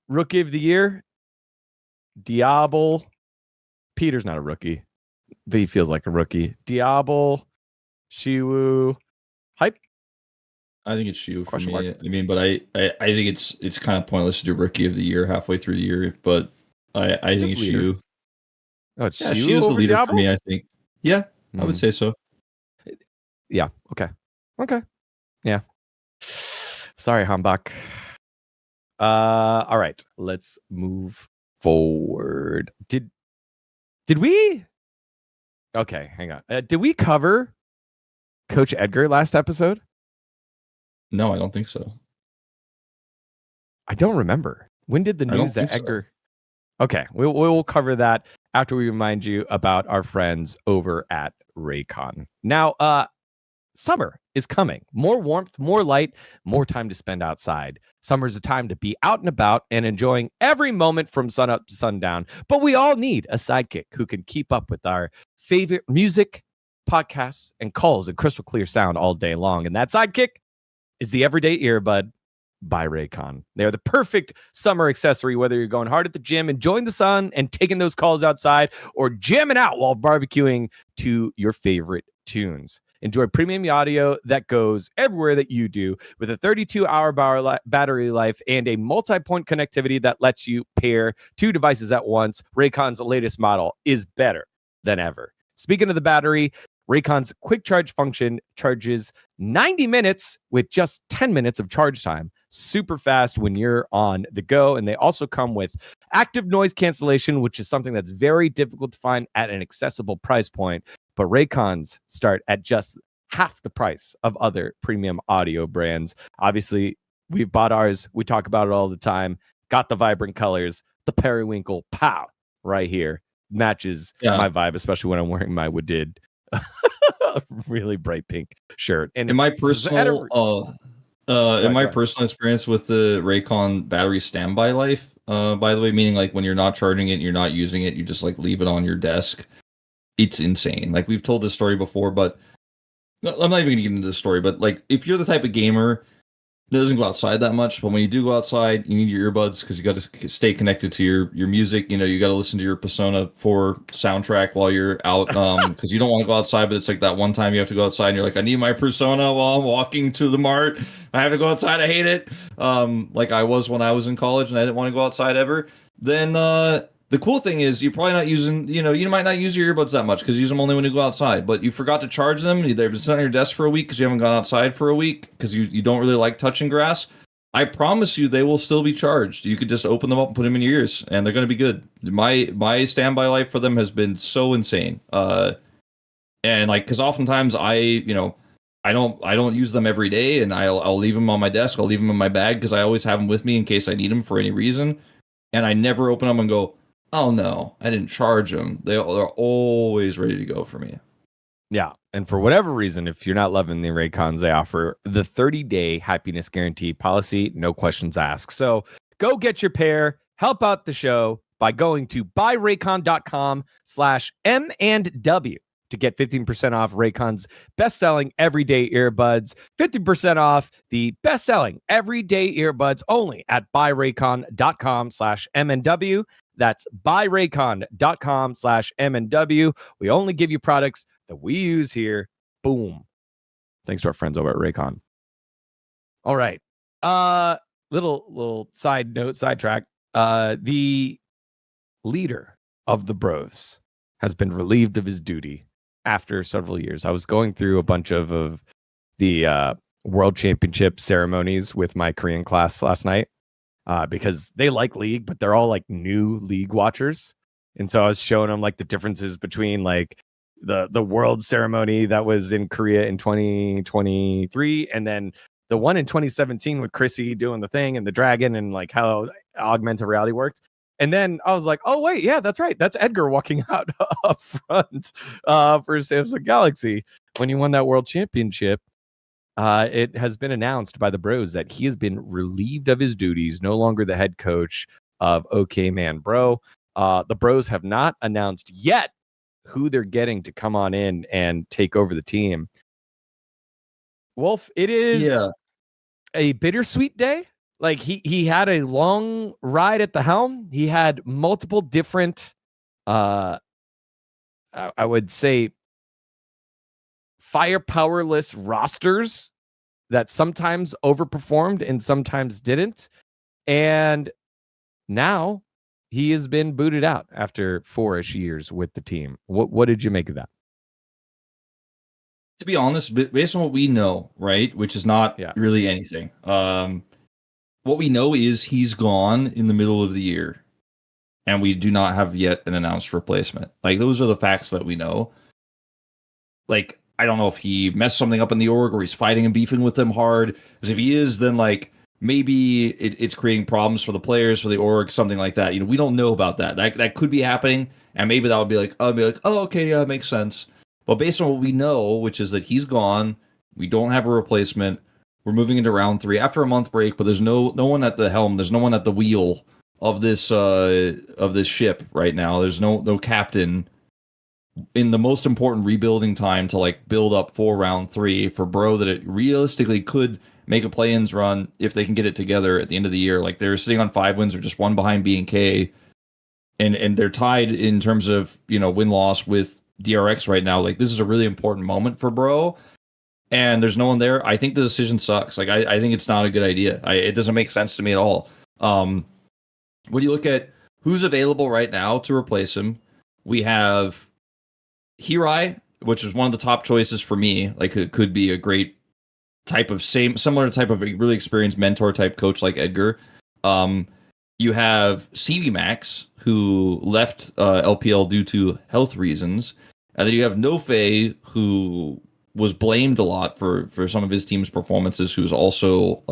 Rookie of the year, Diablo. Peter's not a rookie, but he feels like a rookie. Diablo, Shiwu, Hype. I think it's Shiwu for me. Mark. I mean, but I think it's kind of pointless to do rookie of the year halfway through the year. But I think it's Shiwu. Oh, it's Shiwu's the leader Diablo? for me. I think. Yeah, I would say so. Yeah. Okay. Yeah. Sorry, Hambach. All right. Let's move forward. Did we? Okay, hang on. Did we cover Coach Edgar last episode? No, I don't think so. I don't remember. When did the news that Edgar? Okay, we'll cover that after we remind you about our friends over at Raycon. Now, summer is coming. More warmth, more light, more time to spend outside. Summer's a time to be out and about and enjoying every moment from sun up to sundown. But we all need a sidekick who can keep up with our favorite music, podcasts, and calls in crystal clear sound all day long. And that sidekick is the everyday earbud by Raycon. They're the perfect summer accessory, whether you're going hard at the gym, enjoying the sun and taking those calls outside, or jamming out while barbecuing to your favorite tunes. Enjoy premium audio that goes everywhere that you do with a 32-hour battery life and a multi-point connectivity that lets you pair two devices at once. Raycon's latest model is better than ever. Speaking of the battery, Raycon's quick charge function charges 90 minutes with just 10 minutes of charge time. Super fast when you're on the go. And they also come with active noise cancellation, which is something that's very difficult to find at an accessible price point. But Raycons start at just half the price of other premium audio brands. Obviously, we've bought ours. We talk about it all the time. Got the vibrant colors, the periwinkle, pow, right here. Matches my vibe, especially when I'm wearing my Woodid really bright pink shirt. And in my personal experience with the Raycon battery standby life, by the way, meaning like when you're not charging it, you're not using it, you just like leave it on your desk. It's insane. Like we've told this story before, but I'm not even gonna get into this story. But like, if you're the type of gamer that doesn't go outside that much, but when you do go outside, you need your earbuds because you got to stay connected to your music. You know, you got to listen to your Persona 4 soundtrack while you're out, because you don't want to go outside. But it's like that one time you have to go outside, and you're like, I need my Persona while I'm walking to the mart. I have to go outside. I hate it. Like I was when I was in college, and I didn't want to go outside ever. Then the cool thing is you're probably not using, you might not use your earbuds that much because you use them only when you go outside, but you forgot to charge them. They've been sitting on your desk for a week because you haven't gone outside for a week because you don't really like touching grass. I promise you they will still be charged. You could just open them up and put them in your ears and they're going to be good. My standby life for them has been so insane. And like, because oftentimes I don't use them every day, and I'll leave them on my desk. I'll leave them in my bag because I always have them with me in case I need them for any reason. And I never open them and go, oh no, I didn't charge them. They're always ready to go for me. Yeah. And for whatever reason, if you're not loving the Raycons, they offer the 30-day happiness guarantee policy, no questions asked. So go get your pair, help out the show by going to buyraycon.com/M&W to get 15% off Raycon's best-selling everyday earbuds. 50% off the best-selling everyday earbuds only at buyraycon.com/M&W. That's buyraycon.com/M&W. We only give you products that we use here. Boom. Thanks to our friends over at Raycon. All right. Little side note, sidetrack. The leader of the Bros has been relieved of his duty after several years. I was going through a bunch of the World Championship ceremonies with my Korean class last night. Because they like League, but they're all like new League watchers. And so I was showing them like the differences between like the world ceremony that was in Korea in 2023 and then the one in 2017 with Chrissy doing the thing and the dragon and like how augmented reality worked. And then I was like, oh, wait, yeah, that's right. That's Edgar walking out up front for Samsung Galaxy when he won that world championship. It has been announced by the Bros that he has been relieved of his duties, no longer the head coach of OK Man Bro. The Bros have not announced yet who they're getting to come on in and take over the team. Wolf, it is a bittersweet day. Like he had a long ride at the helm. He had multiple different, I would say, firepowerless rosters that sometimes overperformed and sometimes didn't. And now he has been booted out after 4-ish years with the team. What did you make of that? To be honest, based on what we know, right, which is not really anything. What we know is he's gone in the middle of the year, and we do not have yet an announced replacement. Like, those are the facts that we know. Like, I don't know if he messed something up in the org or he's fighting and beefing with them hard. Because if he is, then like maybe it's creating problems for the players, for the org, something like that. We don't know about that. That could be happening, and maybe that would be like, I'll be like, oh, okay, yeah, makes sense. But based on what we know, which is that he's gone, we don't have a replacement. We're moving into round 3 after a month break, but there's no one at the helm. There's no one at the wheel of this ship right now. There's no captain in the most important rebuilding time to like build up for round 3 for Bro that it realistically could make a play-ins run if they can get it together at the end of the year. Like they're sitting on 5 wins or just one behind B&K, and they're tied in terms of win-loss with DRX right now. Like this is a really important moment for Bro, and there's no one there. I think the decision sucks. Like I think it's not a good idea. It doesn't make sense to me at all. When you look at who's available right now to replace him, we have Hirai, which is one of the top choices for me. Like it could be a great type of similar type of a really experienced mentor type coach like Edgar. You have CV Max, who left LPL due to health reasons, and then you have Nofei, who was blamed a lot for some of his team's performances, who's also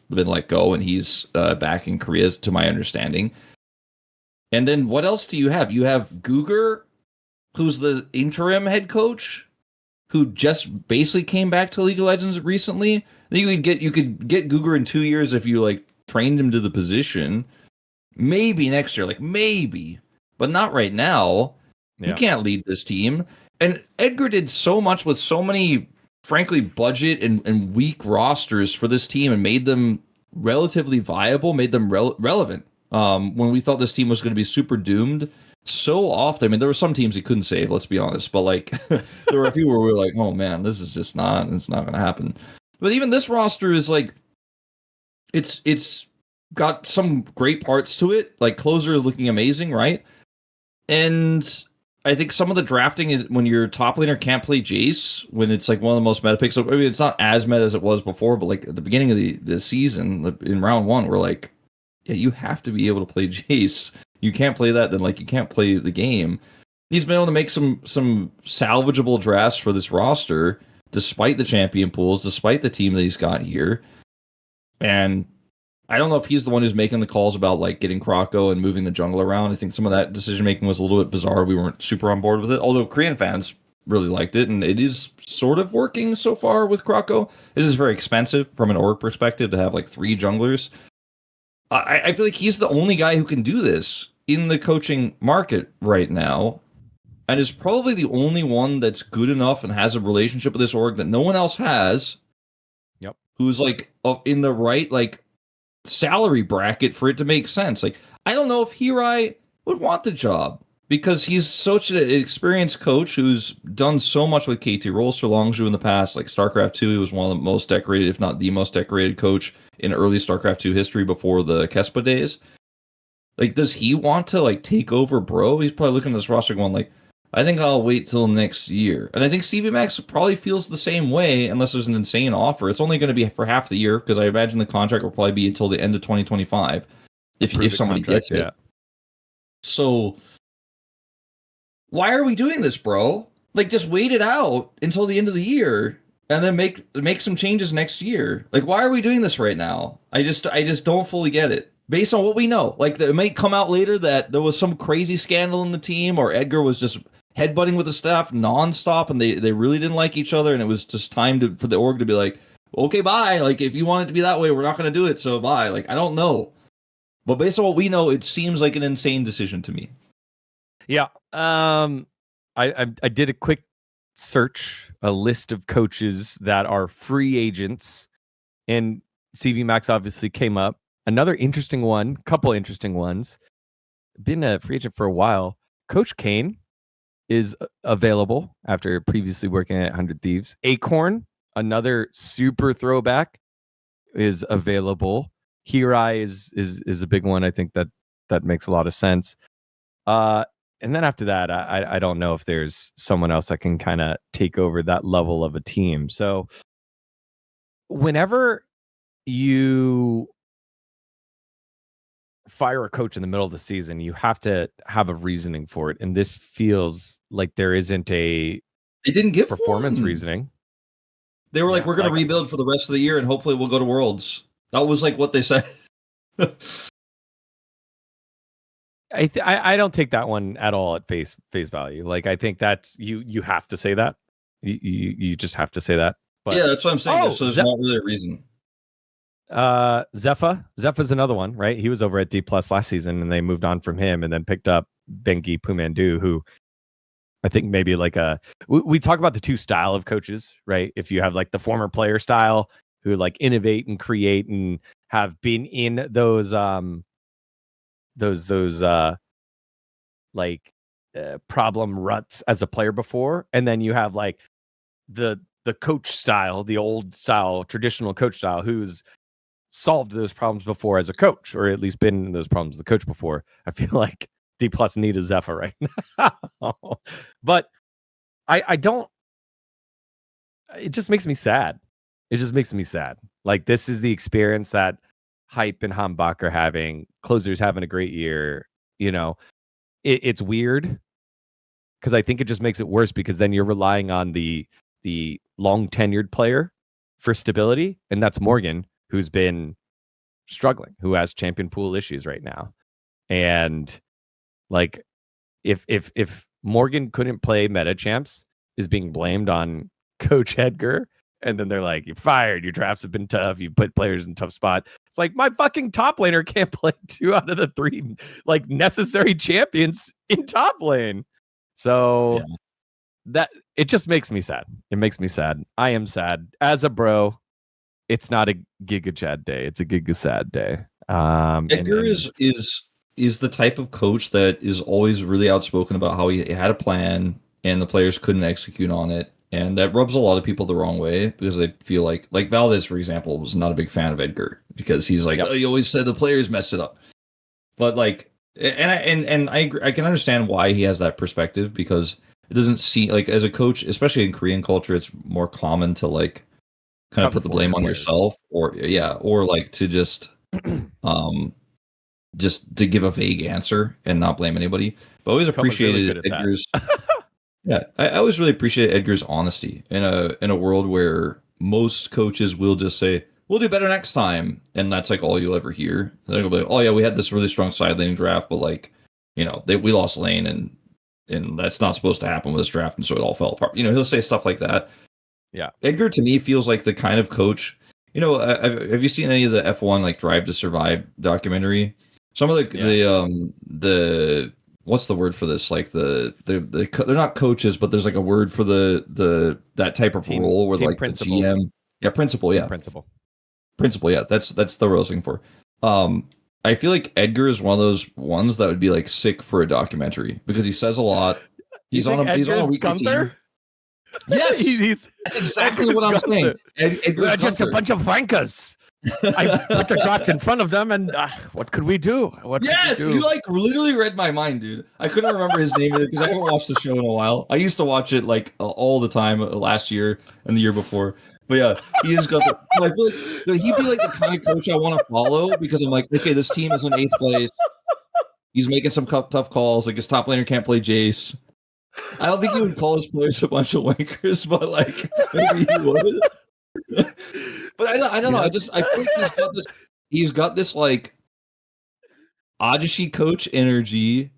been let go, and he's back in Korea, to my understanding. And then what else do you have? You have Guger, who's the interim head coach, who just basically came back to League of Legends recently. You could get Guger in 2 years if you like trained him to the position. Maybe next year, like maybe, but not right now. Yeah. You can't lead this team. And Edgar did so much with so many, frankly, budget and weak rosters for this team and made them relatively viable, made them relevant. When we thought this team was going to be super doomed so often. I mean, there were some teams he couldn't save, let's be honest, but like there were a few where we were like, oh man, this is just it's not going to happen. But even this roster is like, it's got some great parts to it. Like closer is looking amazing, right? And I think some of the drafting is when your top laner can't play Jace, when it's like one of the most meta picks. So, I mean, it's not as meta as it was before, but like at the beginning of the season, in round 1, we're like, yeah, you have to be able to play Jace. You can't play that, then like you can't play the game. He's been able to make some salvageable drafts for this roster, despite the champion pools, despite the team that he's got here. And I don't know if he's the one who's making the calls about like getting Kroko and moving the jungle around. I think some of that decision making was a little bit bizarre. We weren't super on board with it, although Korean fans really liked it, and it is sort of working so far with Kroko. This is very expensive from an org perspective to have like 3 junglers. I feel like he's the only guy who can do this in the coaching market right now, and is probably the only one that's good enough and has a relationship with this org that no one else has. Yep. Who's like in the right like salary bracket for it to make sense. Like I don't know if Hirai would want the job, because he's such an experienced coach who's done so much with KT roles for Longzhu in the past. Like StarCraft 2, he was one of the most decorated, if not the most decorated coach in early StarCraft 2 history before the Kespa days. Like, does he want to like take over Bro? He's probably looking at this roster going like, I think I'll wait till next year. And I think CV Max probably feels the same way, unless there's an insane offer. It's only going to be for half the year, because I imagine the contract will probably be until the end of 2025 if somebody gets it. Yeah. So why are we doing this, bro? Like, just wait it out until the end of the year and then make some changes next year. Like, why are we doing this right now? I just don't fully get it. Based on what we know, like it might come out later that there was some crazy scandal in the team, or Edgar was just headbutting with the staff nonstop, and they really didn't like each other, and it was just time for the org to be like, okay, bye. Like, if you want it to be that way, we're not going to do it, so bye. Like, I don't know, but based on what we know, it seems like an insane decision to me. Yeah. I did a quick search, a list of coaches that are free agents, and CV Max obviously came up. Another interesting one, couple interesting ones. Been a free agent for a while. Coach Kane is available after previously working at 100 Thieves. Acorn, another super throwback, is available. Hirai is a big one. I think that makes a lot of sense. And then after that, I don't know if there's someone else that can kind of take over that level of a team. So whenever you fire a coach in the middle of the season, you have to have a reasoning for it. And this feels like there isn't they didn't give performance reasoning. They were like, we're going to rebuild for the rest of the year and hopefully we'll go to Worlds. That was like what they said. I don't take that one at all at face value. Like, I think that's you have to say that. You just have to say that. But yeah, that's what I'm saying. So there's not really a reason. Zepha's another one, right? He was over at D Plus last season, and they moved on from him, and then picked up Bengi Pumandu, who I think maybe like we talk about the two style of coaches, right? If you have like the former player style who like innovate and create and have been in those problem ruts as a player before, and then you have like the coach style, the old style, traditional coach style, who's solved those problems before as a coach, or at least been in those problems as a coach before. I feel like D Plus need a Zephyr right now. But I don't, it just makes me sad. It just makes me sad. Like, this is the experience that Hype and Hambach are having. Closers having a great year. You know, it's weird because I think it just makes it worse, because then you're relying on the long tenured player for stability, and that's Morgan, who's been struggling, who has champion pool issues right now. And like, if Morgan couldn't play meta champs, is being blamed on Coach Edgar, and then they're like, you're fired, your drafts have been tough, you put players in tough spot. It's like, my fucking top laner can't play 2 out of the 3 like necessary champions in top lane. So that, it just makes me sad. It makes me sad. I am sad as a bro. It's not a Giga Chad day. It's a Giga Sad day. Edgar is the type of coach that is always really outspoken about how he had a plan and the players couldn't execute on it. And that rubs a lot of people the wrong way, because they feel like Valdez, for example, was not a big fan of Edgar because he's like, oh, you always said the players messed it up. But like, and I agree, I can understand why he has that perspective, because it doesn't seem like, as a coach, especially in Korean culture, it's more common to like kind of put the blame on yourself, or like to just to give a vague answer and not blame anybody. But I always appreciated Edgar's I always really appreciate Edgar's honesty in a world where most coaches will just say, we'll do better next time, and that's like all you'll ever hear. They'll be like, oh yeah, we had this really strong side laning draft, but like, you know, we lost lane, and that's not supposed to happen with this draft, and so it all fell apart. You know, he'll say stuff like that. Yeah, Edgar to me feels like the kind of coach. You know, have you seen any of the F1 like Drive to Survive documentary? Some of the what's the word for this? Like they're not coaches, but there's like a word for that type of role where like principal. The GM, principal, principal, that's the word I was looking for. I feel like Edgar is one of those ones that would be like sick for a documentary, because he says a lot. He's on a weekly team. Yes, that's exactly what I'm saying. We're just a bunch of wankers. I put the draft in front of them, and what could we do? You like literally read my mind, dude. I couldn't remember his name because I haven't watched the show in a while. I used to watch it like all the time last year and the year before. But yeah, he has got. I feel like he'd be like the kind of coach I want to follow, because I'm like, okay, this team is in 8th place. He's making some tough calls. Like, his top laner can't play Jace. I don't think he would call his players a bunch of wankers, but like maybe he would. But I don't know. I feel like he's got this like Ajashi coach energy,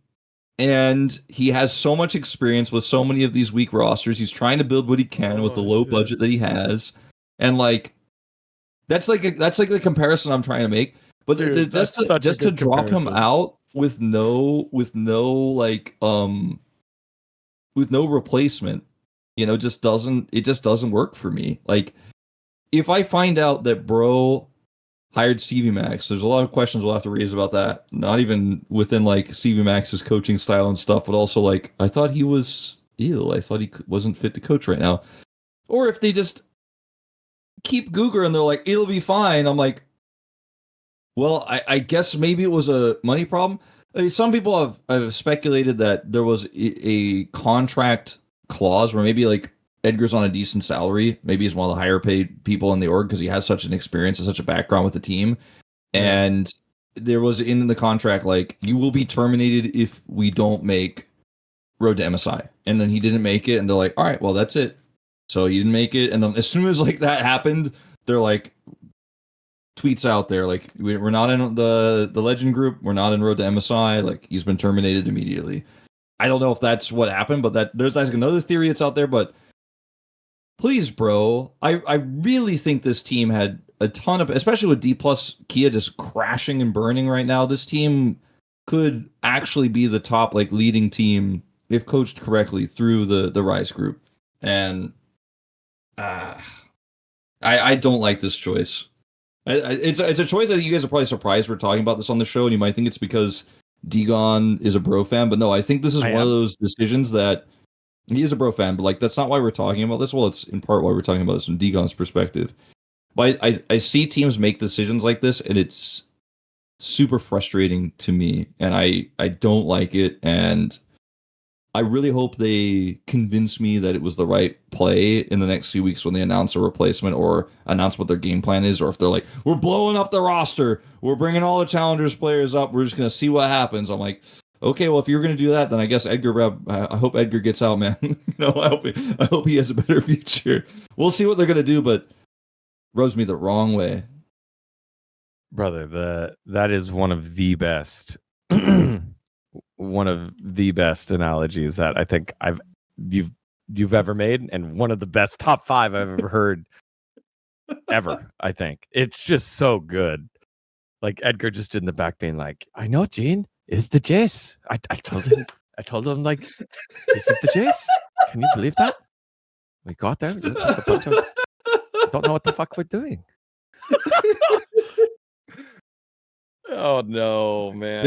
and he has so much experience with so many of these weak rosters. He's trying to build what he can with the low budget that he has, and like that's like the comparison I'm trying to make. But dude, just to drop him out with no replacement, you know, just doesn't work for me. Like, if I find out that bro hired CV Max, there's a lot of questions we'll have to raise about that. Not even within like CV Max's coaching style and stuff, but also like, I thought he was ill. I thought he wasn't fit to coach right now. Or if they just keep Googer and they're like, it'll be fine. I'm like, well, I guess maybe it was a money problem. Some people have speculated that there was a contract clause where maybe like Edgar's on a decent salary. Maybe he's one of the higher paid people in the org because he has such an experience and such a background with the team. And there was in the contract, like, you will be terminated if we don't make Road to MSI. And then he didn't make it, and they're like, all right, well, that's it. So he didn't make it. And then as soon as like that happened, they're like, tweets out there like we're not in the legend group, we're not en road to MSI, like he's been terminated immediately. I don't know if that's what happened, but that there's like another theory that's out there. But please, bro, I really think this team had a ton of, especially with D plus Kia just crashing and burning right now. This team could actually be the top like leading team if coached correctly through the Rise group. And I don't like this choice. It's a choice that you guys are probably surprised we're talking about this on the show, and you might think it's because dGon is a bro fan, but no, I think this is one of those decisions that he is a bro fan, but like that's not why we're talking about this. Well, it's in part why we're talking about this from dGon's perspective. But I see teams make decisions like this, and it's super frustrating to me, and I don't like it, and I really hope they convince me that it was the right play in the next few weeks when they announce a replacement or announce what their game plan is, or if they're like, we're blowing up the roster, we're bringing all the challengers players up, we're just going to see what happens. I'm like, okay, well, if you're going to do that, then I guess Edgar, I hope Edgar gets out, man. I hope he has a better future. We'll see what they're going to do, but rubs me the wrong way. Brother, that is one of the best analogies that I think you've ever made, and one of the best top 5 I've ever heard ever. I think it's just so good. Like Edgar just in the back being like, I know Gene is the Jace. I told him like, this is the Jace. Can you believe that? We got there. Don't know what the fuck we're doing. Oh no, man!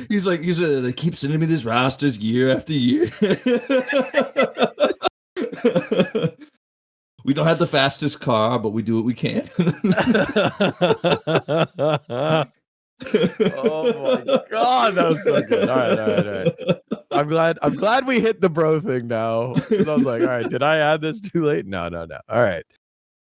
He's like they keep sending me these rosters year after year. We don't have the fastest car, but we do what we can. Oh my god, that was so good. All right. I'm glad we hit the bro thing now. I was like, all right, did I add this too late? No. All right.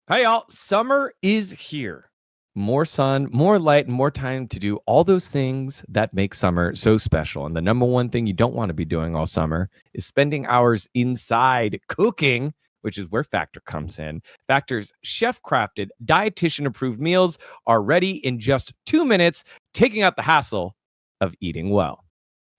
Hey y'all, summer is here. More sun, more light, and more time to do all those things that make summer so special. And the number one thing you don't want to be doing all summer is spending hours inside cooking, which is where Factor comes in. Factor's chef-crafted, dietitian-approved meals are ready in just 2 minutes, taking out the hassle of eating well.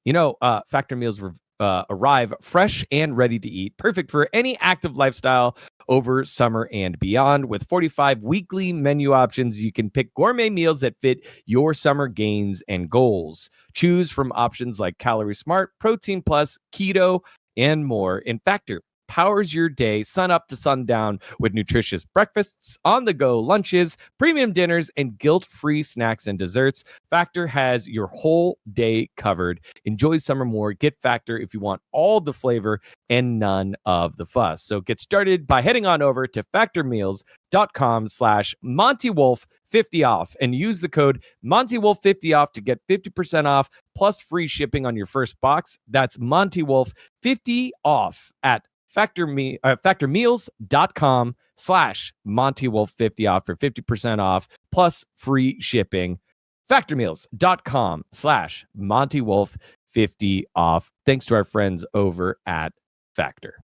You know, Factor meals arrive fresh and ready to eat, perfect for any active lifestyle over summer and beyond. With 45 weekly menu options, you can pick gourmet meals that fit your summer gains and goals. Choose from options like Calorie Smart, Protein Plus, Keto, and more. In Factor powers your day sun up to sundown with nutritious breakfasts, on-the-go lunches, premium dinners, and guilt-free snacks and desserts. Factor has your whole day covered. Enjoy summer more. Get Factor if you want all the flavor and none of the fuss. So get started by heading on over to factormeals.com/MonteWolf50off and use the code MonteWolf50off to get 50% off plus free shipping on your first box. That's MonteWolf50off at factormeals.com/MonteWolf50off for 50% off plus free shipping. Factormeals.com/MonteWolf50off. Thanks to our friends over at Factor.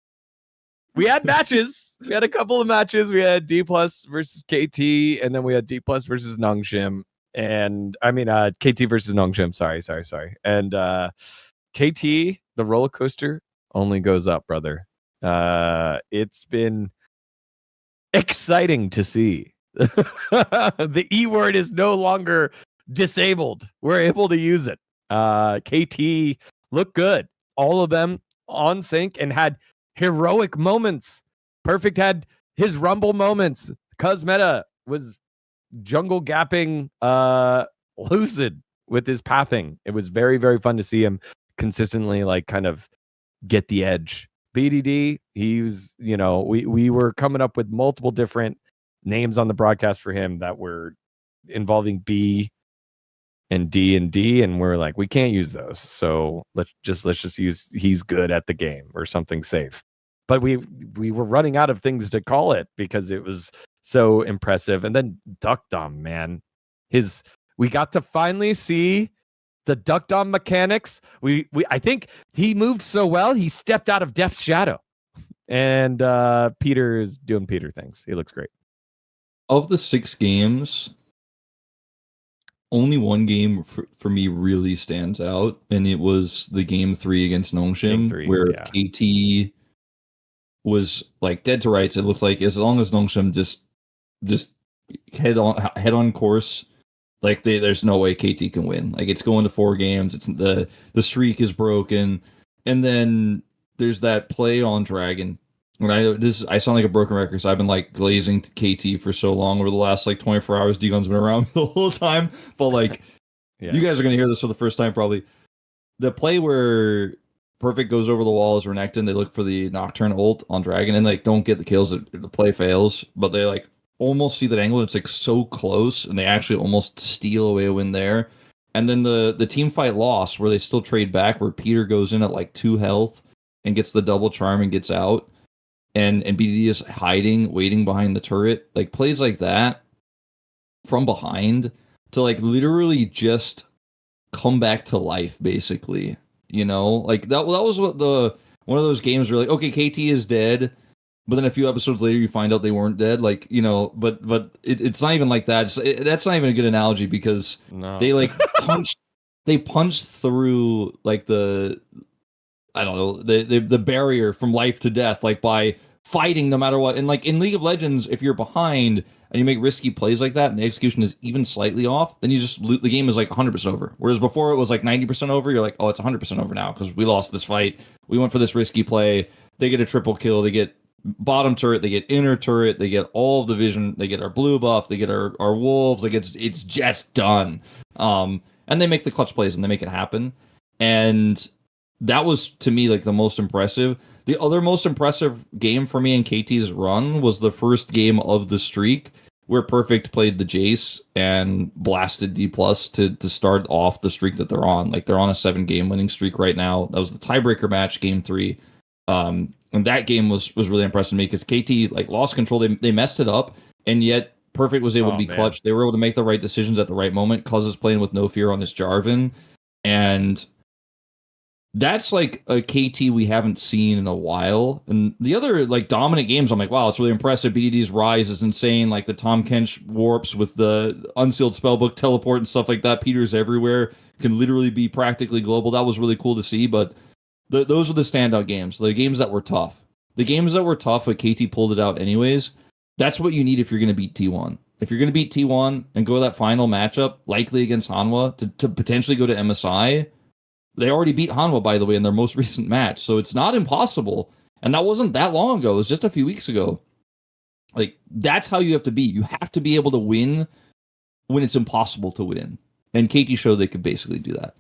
We had matches. We had a couple of matches. We had D plus versus KT, and then we had D plus versus Nongshim. And I mean, KT versus Nongshim. Sorry. And KT, the roller coaster only goes up, brother. It's been exciting to see. The E word is no longer disabled. We're able to use it. KT looked good. All of them on sync and had heroic moments. Perfect had his rumble moments. Cosmeta was jungle gapping lucid with his pathing. It was very, very fun to see him consistently like kind of get the edge. BDD, he was, we were coming up with multiple different names on the broadcast for him that were involving B and D, and we're like, we can't use those. So let's just use he's good at the game or something safe. But we were running out of things to call it because it was so impressive. And then Duck Dom, man. We got to finally see the Duck Dom mechanics. I think he moved so well, he stepped out of Death's shadow. And Peter is doing Peter things. He looks great. Of the 6 games, only one game for me really stands out, and it was the game 3 against Nongshim, where KT was like dead to rights. It looked like as long as Nongshim just head on course, like there's no way KT can win. Like it's going to 4 games. It's the streak is broken, and then there's that play on Dragon. And I sound like a broken record, so I've been like glazing KT for so long over the last like 24 hours. dGon's been around the whole time, but like you guys are gonna hear this for the first time probably. The play where Perfect goes over the wall as Renekton, they look for the Nocturne ult on Dragon and like don't get the kills. The play fails, but they like almost see that angle. It's like so close, and they actually almost steal away a win there. And then the team fight loss where they still trade back, where Peter goes in at like 2 health and gets the double charm and gets out. And BDD is hiding, waiting behind the turret. Like plays like that from behind to like literally just come back to life, basically. You know, like that was what one of those games where like, okay, KT is dead, but then a few episodes later you find out they weren't dead. Like, you know, but it's not even like that. That's not even a good analogy because they like punched through like the I don't know, the barrier from life to death, like by fighting no matter what. And like in League of Legends, if you're behind and you make risky plays like that and the execution is even slightly off, then you just the game is like 100% over. Whereas before it was like 90% over, you're like, oh, it's 100% over now because we lost this fight. We went for this risky play. They get a triple kill. They get bottom turret. They get inner turret. They get all of the vision. They get our blue buff. They get our wolves. Like it's just done. And they make the clutch plays and they make it happen. And that was, to me, like the most impressive. The other most impressive game for me in KT's run was the first game of the streak where Perfect played the Jace and blasted D+ to start off the streak that they're on. Like they're on a 7-game winning streak right now. That was the tiebreaker match, game 3. And that game was really impressive to me because KT like lost control. They messed it up, and yet Perfect was able to be clutch. They were able to make the right decisions at the right moment. Cuz is playing with no fear on this Jarvan, and that's like a KT we haven't seen in a while. And the other like dominant games, I'm like, wow, it's really impressive. BDD's rise is insane. Like the Tom Kench warps with the unsealed spellbook teleport and stuff like that. Peter's everywhere, can literally be practically global. That was really cool to see. But those were the standout games, the games that were tough. The games that were tough, but KT pulled it out anyways. That's what you need if you're going to beat T1. If you're going to beat T1 and go to that final matchup, likely against Hanwha, to potentially go to MSI. They already beat Hanwha, by the way, in their most recent match. So it's not impossible. And that wasn't that long ago. It was just a few weeks ago. Like, that's how you have to be. You have to be able to win when it's impossible to win. And KT showed they could basically do that.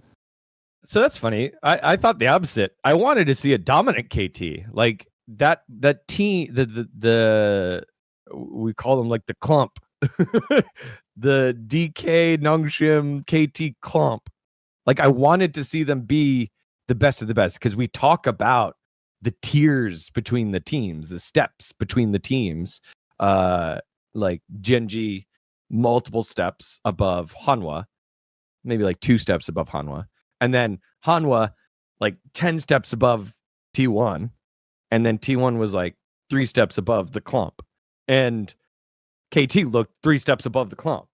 So that's funny. I thought the opposite. I wanted to see a dominant KT. Like, that team, the we call them like the clump. The DK, Nongshim, KT clump. Like I wanted to see them be the best of the best because we talk about the tiers between the teams, the steps between the teams. Like GenG, multiple steps above Hanwha, maybe like 2 steps above Hanwha, and then Hanwha like 10 steps above T1, and then T1 was like 3 steps above the clump, and KT looked 3 steps above the clump.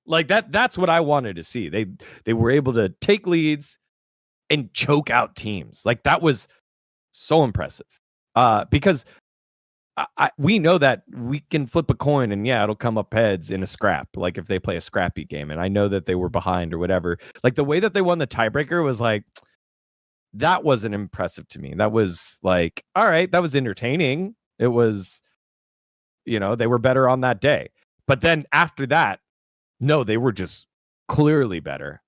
Like that's what I wanted to see. They were able to take leads and choke out teams. Like that was so impressive. Because we know that we can flip a coin and it'll come up heads in a scrap. Like if they play a scrappy game, and I know that they were behind or whatever. Like the way that they won the tiebreaker was like, that wasn't impressive to me. That was like, all right, that was entertaining. It was, they were better on that day. But then after that, no, they were just clearly better.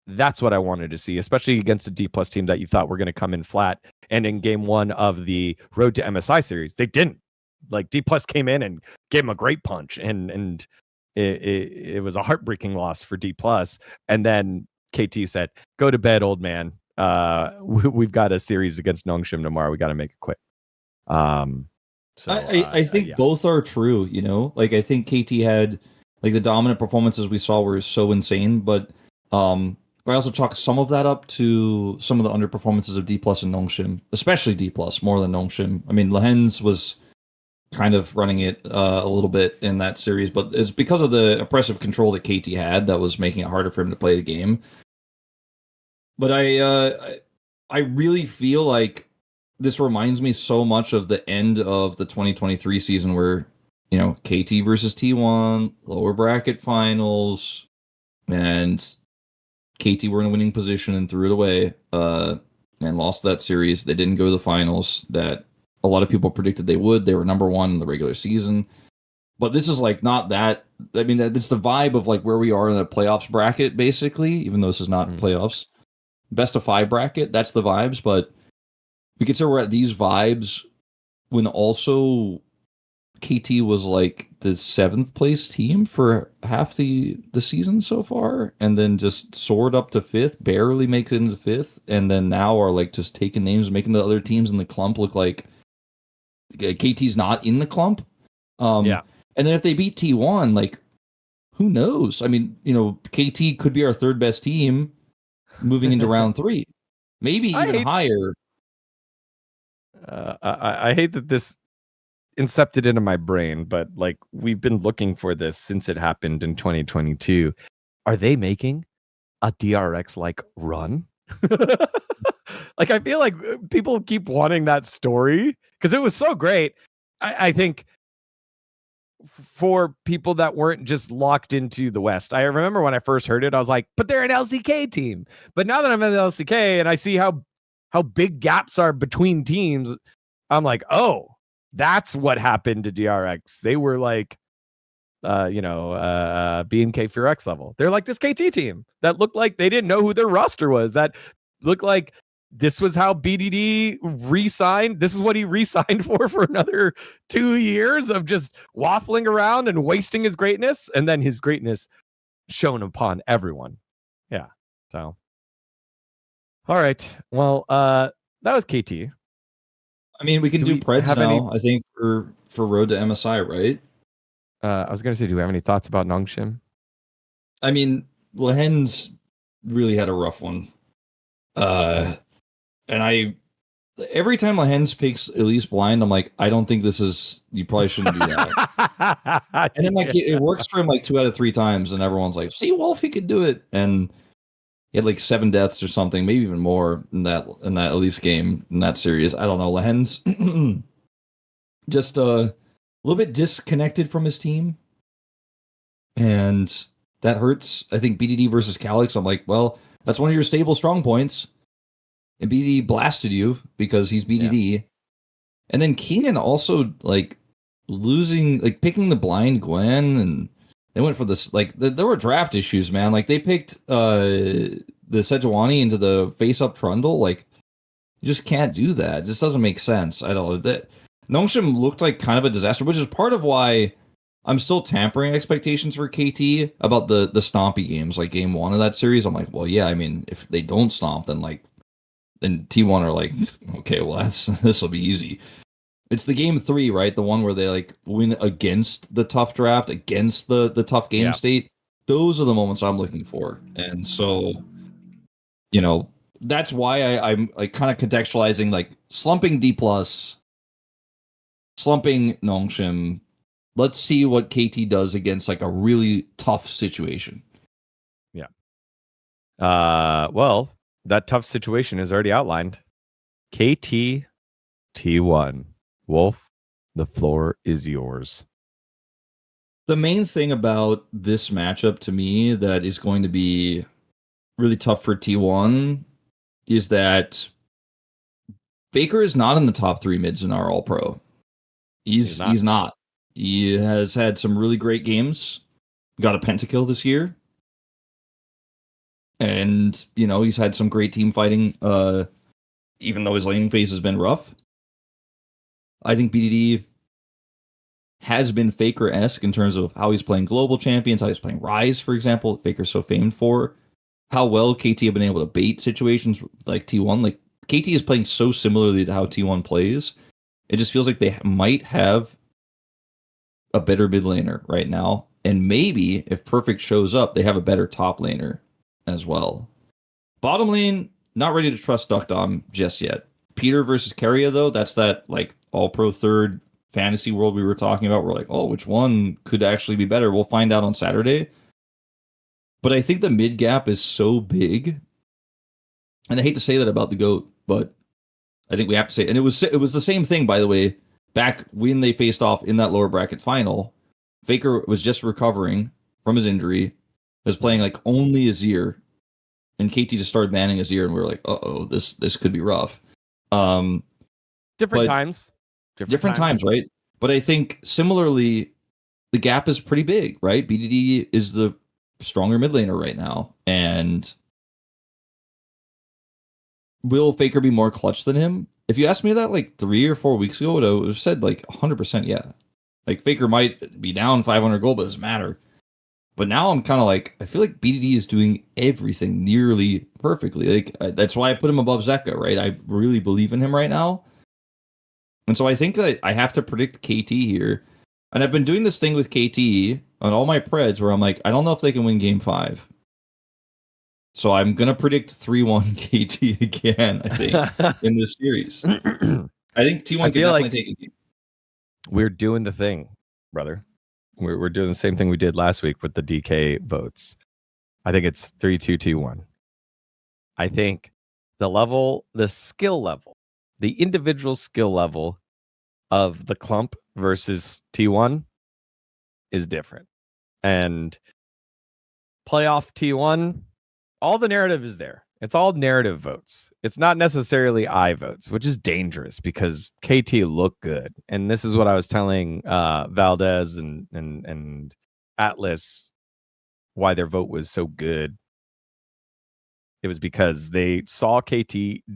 That's what I wanted to see, especially against a D+ team that you thought were going to come in flat. And in game 1 of the Road to MSI series, they didn't. Like D+ came in and gave them a great punch, and it was a heartbreaking loss for D+. And then KT said, "Go to bed, old man. We've got a series against Nongshim tomorrow. We got to make it quick." So I think both are true. Like I think KT had. Like the dominant performances we saw were so insane, but I also chalk some of that up to some of the underperformances of D+ and Nongshim, especially D+ more than Nongshim. I mean, Lehen's was kind of running it a little bit in that series, but it's because of the oppressive control that KT had that was making it harder for him to play the game. But I really feel like this reminds me so much of the end of the 2023 season where, you know, KT versus T1, lower bracket finals, and KT were in a winning position and threw it away and lost that series. They didn't go to the finals that a lot of people predicted they would. They were number one in the regular season. But this is like not that. I mean, it's the vibe of like where we are in the playoffs bracket, basically, even though this is not playoffs. Best of 5 bracket, that's the vibes. But we consider we're at these vibes when also KT was like the 7th place team for half the season so far, and then just soared up to 5th, barely makes it into 5th, and then now are like just taking names, making the other teams in the clump look like KT's not in the clump. Yeah. And then if they beat T1, like, who knows? I mean, you know, KT could be our 3rd best team moving into round 3, maybe even higher. I hate that this incepted into my brain, but like we've been looking for this since it happened in 2022. Are they making a DRX like run? Like I feel like people keep wanting that story because it was so great. I think for people that weren't just locked into the West. I remember when I first heard it, I was like, but they're an LCK team. But now that I'm in the LCK and I see how big gaps are between teams, I'm like, oh, that's what happened to DRX. They were like, B&K Fear X level. They're like this KT team that looked like they didn't know who their roster was. That looked like this was how BDD re-signed. This is what he re-signed for another 2 years of just waffling around and wasting his greatness. And then his greatness shown upon everyone. Yeah. So, all right. Well, that was KT. I mean, we can do Preds now, I think, for Road to MSI, right? I was going to say, do we have any thoughts about Nongshim? I mean, Lehens really had a rough one. And every time Lehens picks Elise blind, I'm like, I don't think this is, you probably shouldn't do that. And then like it works for him like 2 out of 3 times, and everyone's like, see, Wolf, he could do it. And he had like 7 deaths or something, maybe even more in that Elise game, in that series. I don't know. Lehens just a little bit disconnected from his team. And that hurts. I think BDD versus Calyx, I'm like, well, that's one of your stable strong points. And BDD blasted you because he's BDD. Yeah. And then Keenan also like losing, like picking the blind Gwen, and they went for this, like there were draft issues, man. Like they picked the Sejuani into the face up Trundle. Like you just can't do that. It just doesn't make sense. I don't know. That Nongshim looked like kind of a disaster, which is part of why I'm still tampering expectations for KT about the stompy games, like game 1 of that series. I'm like, well, yeah, I mean, if they don't stomp, then T1 are like, okay, well, this will be easy. It's the game 3, right? The one where they like win against the tough draft, against the tough game state. Those are the moments I'm looking for. And so, you know, that's why I'm like kind of contextualizing, like slumping D+, slumping Nongshim. Let's see what KT does against like a really tough situation. Yeah. Well, that tough situation is already outlined. KT T1. Wolf, the floor is yours. The main thing about this matchup to me that is going to be really tough for T1 is that Faker is not in the top 3 mids in our All-Pro. He's not. He has had some really great games. Got a pentakill this year. And, you know, he's had some great team fighting, even though his laning phase has been rough. I think BDD has been Faker-esque in terms of how he's playing global champions, how he's playing Rise, for example, that Faker's so famed for. How well KT have been able to bait situations like T1. Like, KT is playing so similarly to how T1 plays. It just feels like they might have a better mid laner right now. And maybe, if Perfect shows up, they have a better top laner as well. Bottom lane, not ready to trust Duck Dom just yet. Peter versus Keria, though, that's that, like, All-Pro third fantasy world we were talking about. We're like, oh, which one could actually be better? We'll find out on Saturday. But I think the mid gap is so big, and I hate to say that about the GOAT, but I think we have to say, and it was the same thing, by the way, back when they faced off in that lower bracket final. Faker was just recovering from his injury, was playing like only Azir, and KT just started banning Azir, and we were like, uh-oh, this could be rough. Different times. Different times, right? But I think similarly, the gap is pretty big, right? BDD is the stronger mid laner right now, and will Faker be more clutch than him? If you asked me that like 3 or 4 weeks ago, I would have said like 100% yeah. Like Faker might be down 500 gold, but it doesn't matter. But now I'm kind of like, I feel like BDD is doing everything nearly perfectly. Like that's why I put him above Zeka, right? I really believe in him right now. And so I think that I have to predict KT here. And I've been doing this thing with KT on all my preds where I'm like, I don't know if they can win game 5. So I'm going to predict 3-1 KT again, I think, in this series. I think T1 can definitely take a game. We're doing the thing, brother. We're doing the same thing we did last week with the DK votes. I think it's 3-2 T1. I think the skill level, the individual skill level of the clump versus T1 is different. And playoff T1, all the narrative is there. It's all narrative votes. It's not necessarily I votes, which is dangerous because KT look good. And this is what I was telling Valdez and Atlas why their vote was so good. It was because they saw KT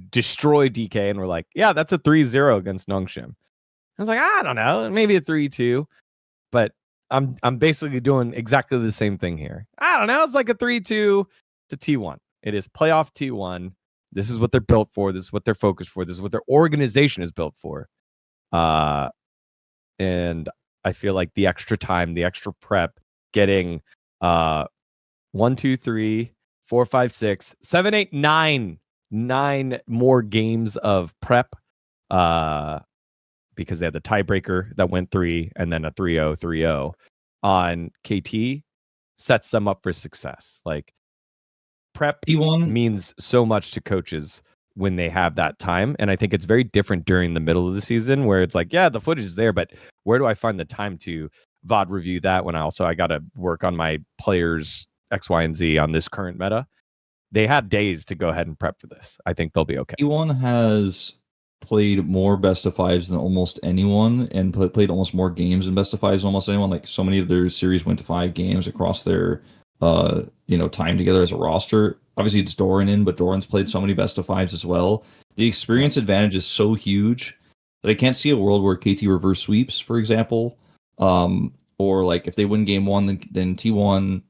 destroy DK and were like, yeah, that's a 3-0 against Nongshim. I was like, I don't know, maybe a 3-2. But I'm basically doing exactly the same thing here. I don't know, it's like a 3-2 to T1. It is playoff T1. This is what they're built for. This is what they're focused for. This is what their organization is built for. And I feel like the extra time, the extra prep, getting 1, 2, 3, 4, 5, 6, 7, 8, 9 more games of prep. Because they had the tiebreaker that went 3 and then a 3-0, 3-0 on KT sets them up for success. Like prep T1 means so much to coaches when they have that time. And I think it's very different during the middle of the season where it's like, yeah, the footage is there, but where do I find the time to VOD review that when I got to work on my players X, Y, and Z on this current meta? They had days to go ahead and prep for this. I think they'll be okay. T1 has played more best of fives than almost anyone and played almost more games than best of fives than almost anyone. Like so many of their series went to 5 games across their time together as a roster. Obviously it's Doran in, but Doran's played so many best of fives as well. The experience advantage is so huge that I can't see a world where KT reverse sweeps, for example. Or like if they win game 1, then T1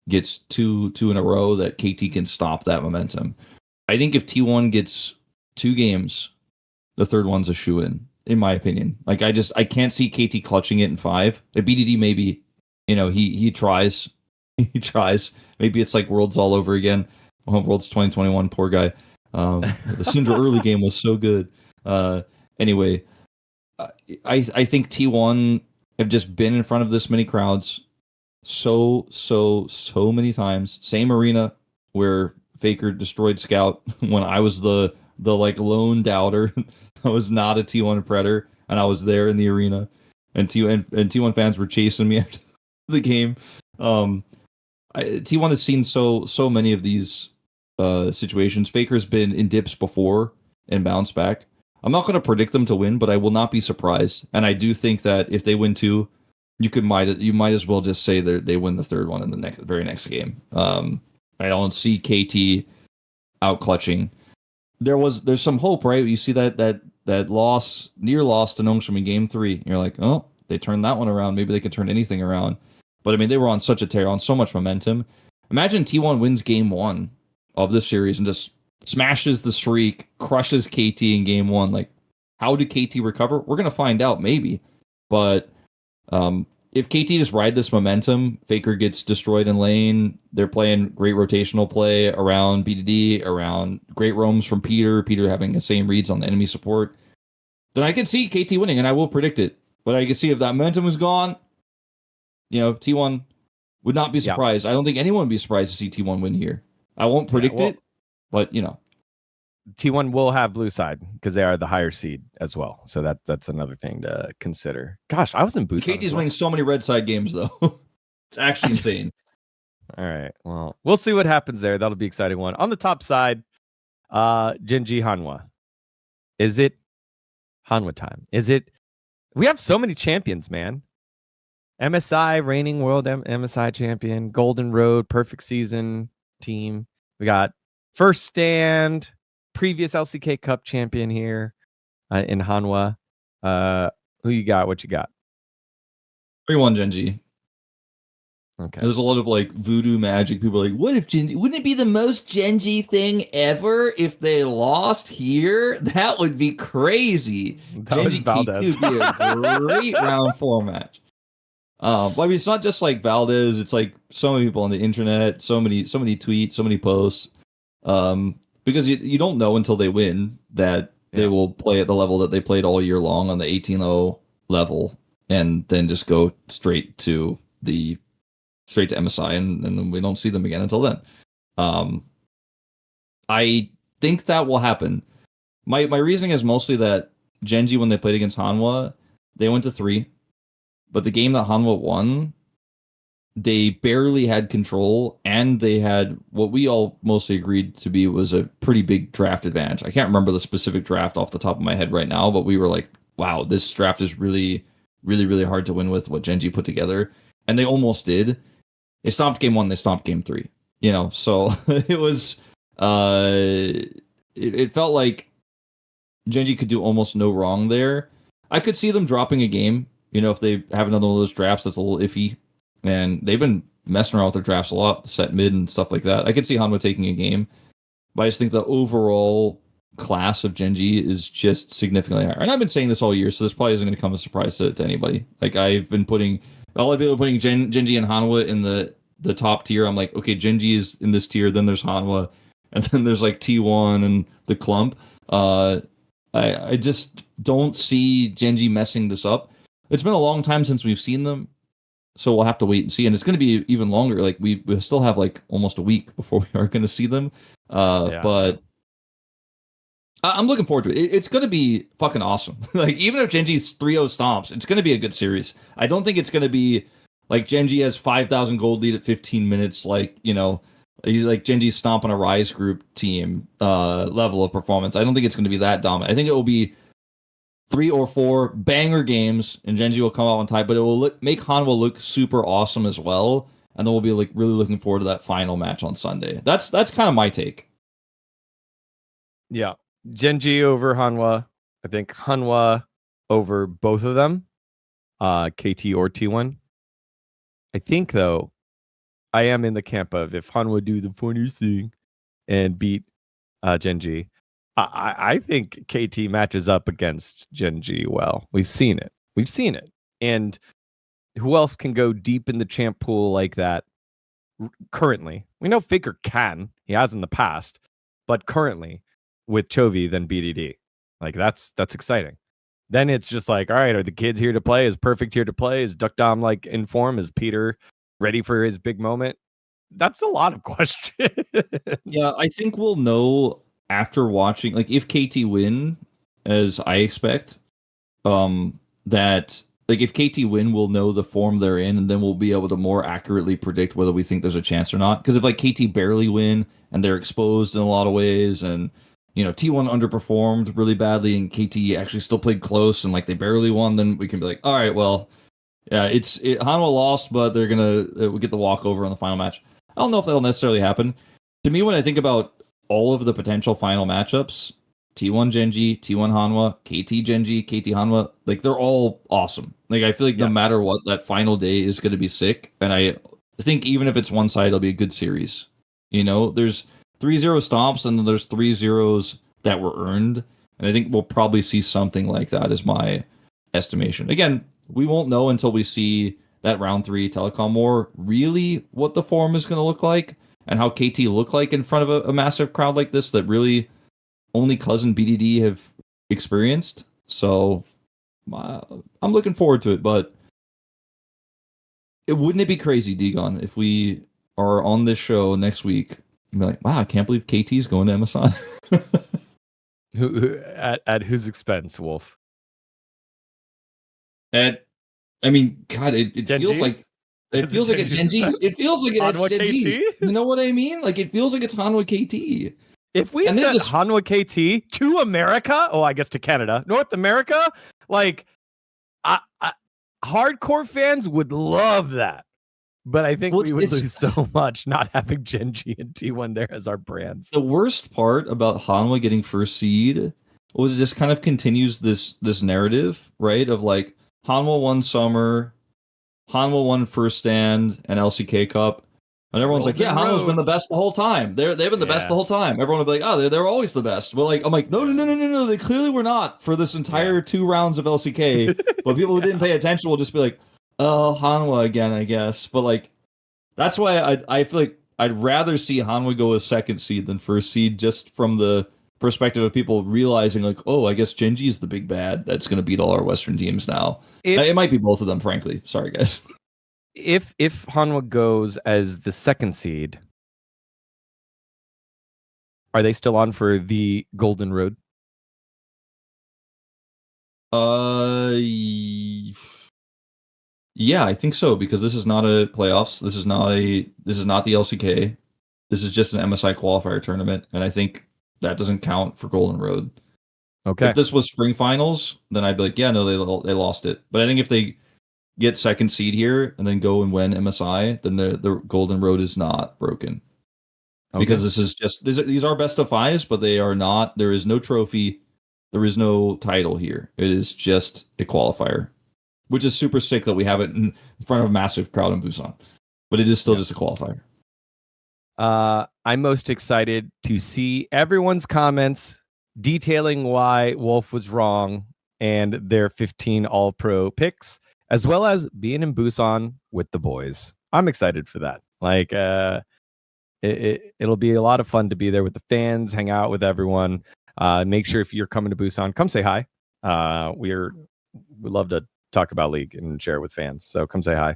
gets two in a row that KT can stop that momentum. I think if T1 gets 2 games, the third one's a shoe-in my opinion. Like I can't see KT clutching it in 5. The BDD maybe, he tries. He tries. Maybe it's like Worlds all over again. Worlds 2021, poor guy. The Syndra early game was so good. Anyway, I think T1 have just been in front of this many crowds so many times. Same arena where Faker destroyed Scout when I was the like lone doubter. I was not a T1 Predator, and I was there in the arena, and T1 fans were chasing me after the game. T1 has seen so many of these situations. Faker's been in dips before and bounced back. I'm not going to predict them to win, but I will not be surprised. And I do think that if they win 2, you might as well just say they win the third one in the very next game. I don't see KT out clutching. There's some hope, right? You see that near loss to Nongshim in game 3. And you're like, oh, they turned that one around. Maybe they could turn anything around. But I mean, they were on such a tear, on so much momentum. Imagine T1 wins game 1 of this series and just smashes the streak, crushes KT in game 1. Like, how did KT recover? We're gonna find out, maybe. But if KT just ride this momentum, Faker gets destroyed in lane. They're playing great rotational play around BDD, around great roams from Peter having the same reads on the enemy support. Then I can see KT winning, and I will predict it. But I could see if that momentum was gone, T1 would not be surprised. I don't think anyone would be surprised to see T1 win here. I won't predict it, but T1 will have blue side because they are the higher seed as well. So that's another thing to consider. Gosh, I was in boost. KT's winning so many red side games though. It's actually insane. All right. Well, we'll see what happens there. That'll be an exciting one. On the top side, GenG Hanwha. Is it Hanwha time? Is it? We have so many champions, man. MSI, reigning world MSI champion, Golden Road, perfect season team. We got First Stand, previous LCK Cup champion here in Hanwha. Who you got? What you got? 3-1 GenG. Okay. There's a lot of like voodoo magic. People are like, what if GenG? Wouldn't it be the most GenG thing ever if they lost here? That would be crazy. That was Valdez. would be a great round 4 match. But I mean, it's not just like Valdez. It's like so many people on the internet, so many tweets, so many posts. Because you don't know until they win that they will play at the level that they played all year long on the 18-0 level, and then just go straight to MSI, and then we don't see them again until then. I think that will happen. My reasoning is mostly that GenG, when they played against Hanwha, they went to 3. But the game that Hanwha won, they barely had control, and they had what we all mostly agreed to be was a pretty big draft advantage. I can't remember the specific draft off the top of my head right now, but we were like, wow, this draft is really, really, really hard to win with what GenG put together. And they almost did. They stomped game 1, they stomped game 3. So it was it felt like GenG could do almost no wrong there. I could see them dropping a game, if they have another one of those drafts that's a little iffy. And they've been messing around with their drafts a lot, set mid and stuff like that. I could see Hanwha taking a game, but I just think the overall class of GenG is just significantly higher. And I've been saying this all year, so this probably isn't going to come as a surprise to anybody. Like, I've been putting GenG and Hanwha in the top tier. I'm like, okay, GenG is in this tier, then there's Hanwha, and then there's like T1 and the clump. I just don't see GenG messing this up. It's been a long time since we've seen them, so we'll have to wait and see. And it's going to be even longer. Like, we still have like almost a week before we are going to see them. But I'm looking forward to it. It's going to be fucking awesome. Like, even if GenG's 3-0 stomps, it's going to be a good series. I don't think it's going to be like GenG has 5,000 gold lead at 15 minutes. Like, like GenG's stomp on a Rise group team level of performance. I don't think it's going to be that dominant. I think it will be 3 or 4 banger games, and GenG will come out on top, but it will make Hanwha look super awesome as well, and then we'll be like really looking forward to that final match on Sunday. That's kind of my take. Yeah, GenG over Hanwha. I think Hanwha over both of them, KT or T1. I think though, I am in the camp of if Hanwha do the funny thing and beat GenG. I think KT matches up against GenG well. We've seen it. And who else can go deep in the champ pool like that currently? We know Faker can. He has in the past. But currently, with Chovy than BDD. Like, that's exciting. Then it's just like, all right, are the kids here to play? Is Perfect here to play? Is Duck Dom like in form? Is Peter ready for his big moment? That's a lot of questions. Yeah, I think we'll know after watching, like, if KT win, as I expect, that like if KT win, we'll know the form they're in, and then we'll be able to more accurately predict whether we think there's a chance or not. Because if like KT barely win and they're exposed in a lot of ways, and T1 underperformed really badly and KT actually still played close and like they barely won, then we can be like, all right, well, yeah, Hanwha lost, but they're gonna we get the walkover on the final match. I don't know if that'll necessarily happen. To me, when I think about all of the potential final matchups, T1 GenG, T1 Hanwha, KT GenG, KT Hanwha, like they're all awesome. Like I feel like no matter what, that final day is going to be sick. And I think even if it's one side, it'll be a good series. There's 3-0 stomps and then there's 3-0s that were earned. And I think we'll probably see something like that is my estimation. Again, we won't know until we see that round 3 telecom war really what the form is going to look like and how KT look like in front of a massive crowd like this that really only Cousin BDD have experienced. So I'm looking forward to it, but wouldn't it be crazy, dGon, if we are on this show next week and be like, wow, I can't believe KT's going to MSI. At whose expense, Wolf? I mean, God, it feels like it's GenG's. It feels like it's GenG's. You know what I mean? Like it feels like it's Hanwha KT. If we sent Hanwha KT to America, I guess to Canada, North America, like hardcore fans would love that. But I think we would lose so much not having GenG and T1 there as our brands. The worst part about Hanwha getting first seed was it just kind of continues this narrative, right? Of like Hanwha won summer, Hanwha won first stand and LCK Cup. And everyone's like, yeah, Hanwha's been the best the whole time. They've been the best the whole time. Everyone would be like, oh, they're always the best. Well, like, I'm like, no. They clearly were not for this entire 2 rounds of LCK. But people who didn't pay attention will just be like, oh, Hanwha again, I guess. But like, that's why I feel like I'd rather see Hanwha go as second seed than first seed, just from the perspective of people realizing like, oh, I guess GenG is the big bad that's going to beat all our Western teams now. It might be both of them, frankly. Sorry, guys. If Hanwha goes as the second seed, are they still on for the Golden Road? Yeah, I think so, because this is not a playoffs. This is not the LCK. This is just an MSI qualifier tournament, and I think that doesn't count for Golden Road. Okay. If this was spring finals, then I'd be like, yeah, no, they lost it. But I think if they get second seed here and then go and win MSI, then the Golden Road is not broken. Okay. Because this is just these are best of fives, but they are not. There is no trophy, there is no title here. It is just a qualifier, which is super sick that we have it in front of a massive crowd in Busan. But it is still just a qualifier. I'm most excited to see everyone's comments detailing why Wolf was wrong and their 15 All-Pro picks, as well as being in Busan with the boys. I'm excited for that. Like, it'll be a lot of fun to be there with the fans, hang out with everyone. Make sure if you're coming to Busan, come say hi. We love to talk about League and share it with fans. So come say hi.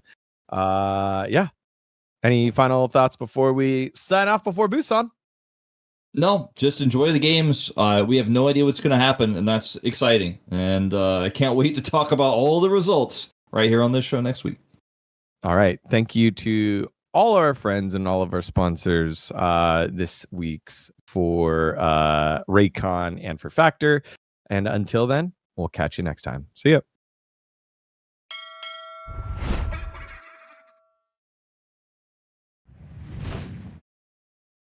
Yeah. Any final thoughts before we sign off before Busan? No, just enjoy the games. We have no idea what's going to happen, and that's exciting. And I can't wait to talk about all the results right here on this show next week. All right. Thank you to all our friends and all of our sponsors this week's for Raycon and for Factor. And until then, we'll catch you next time. See ya.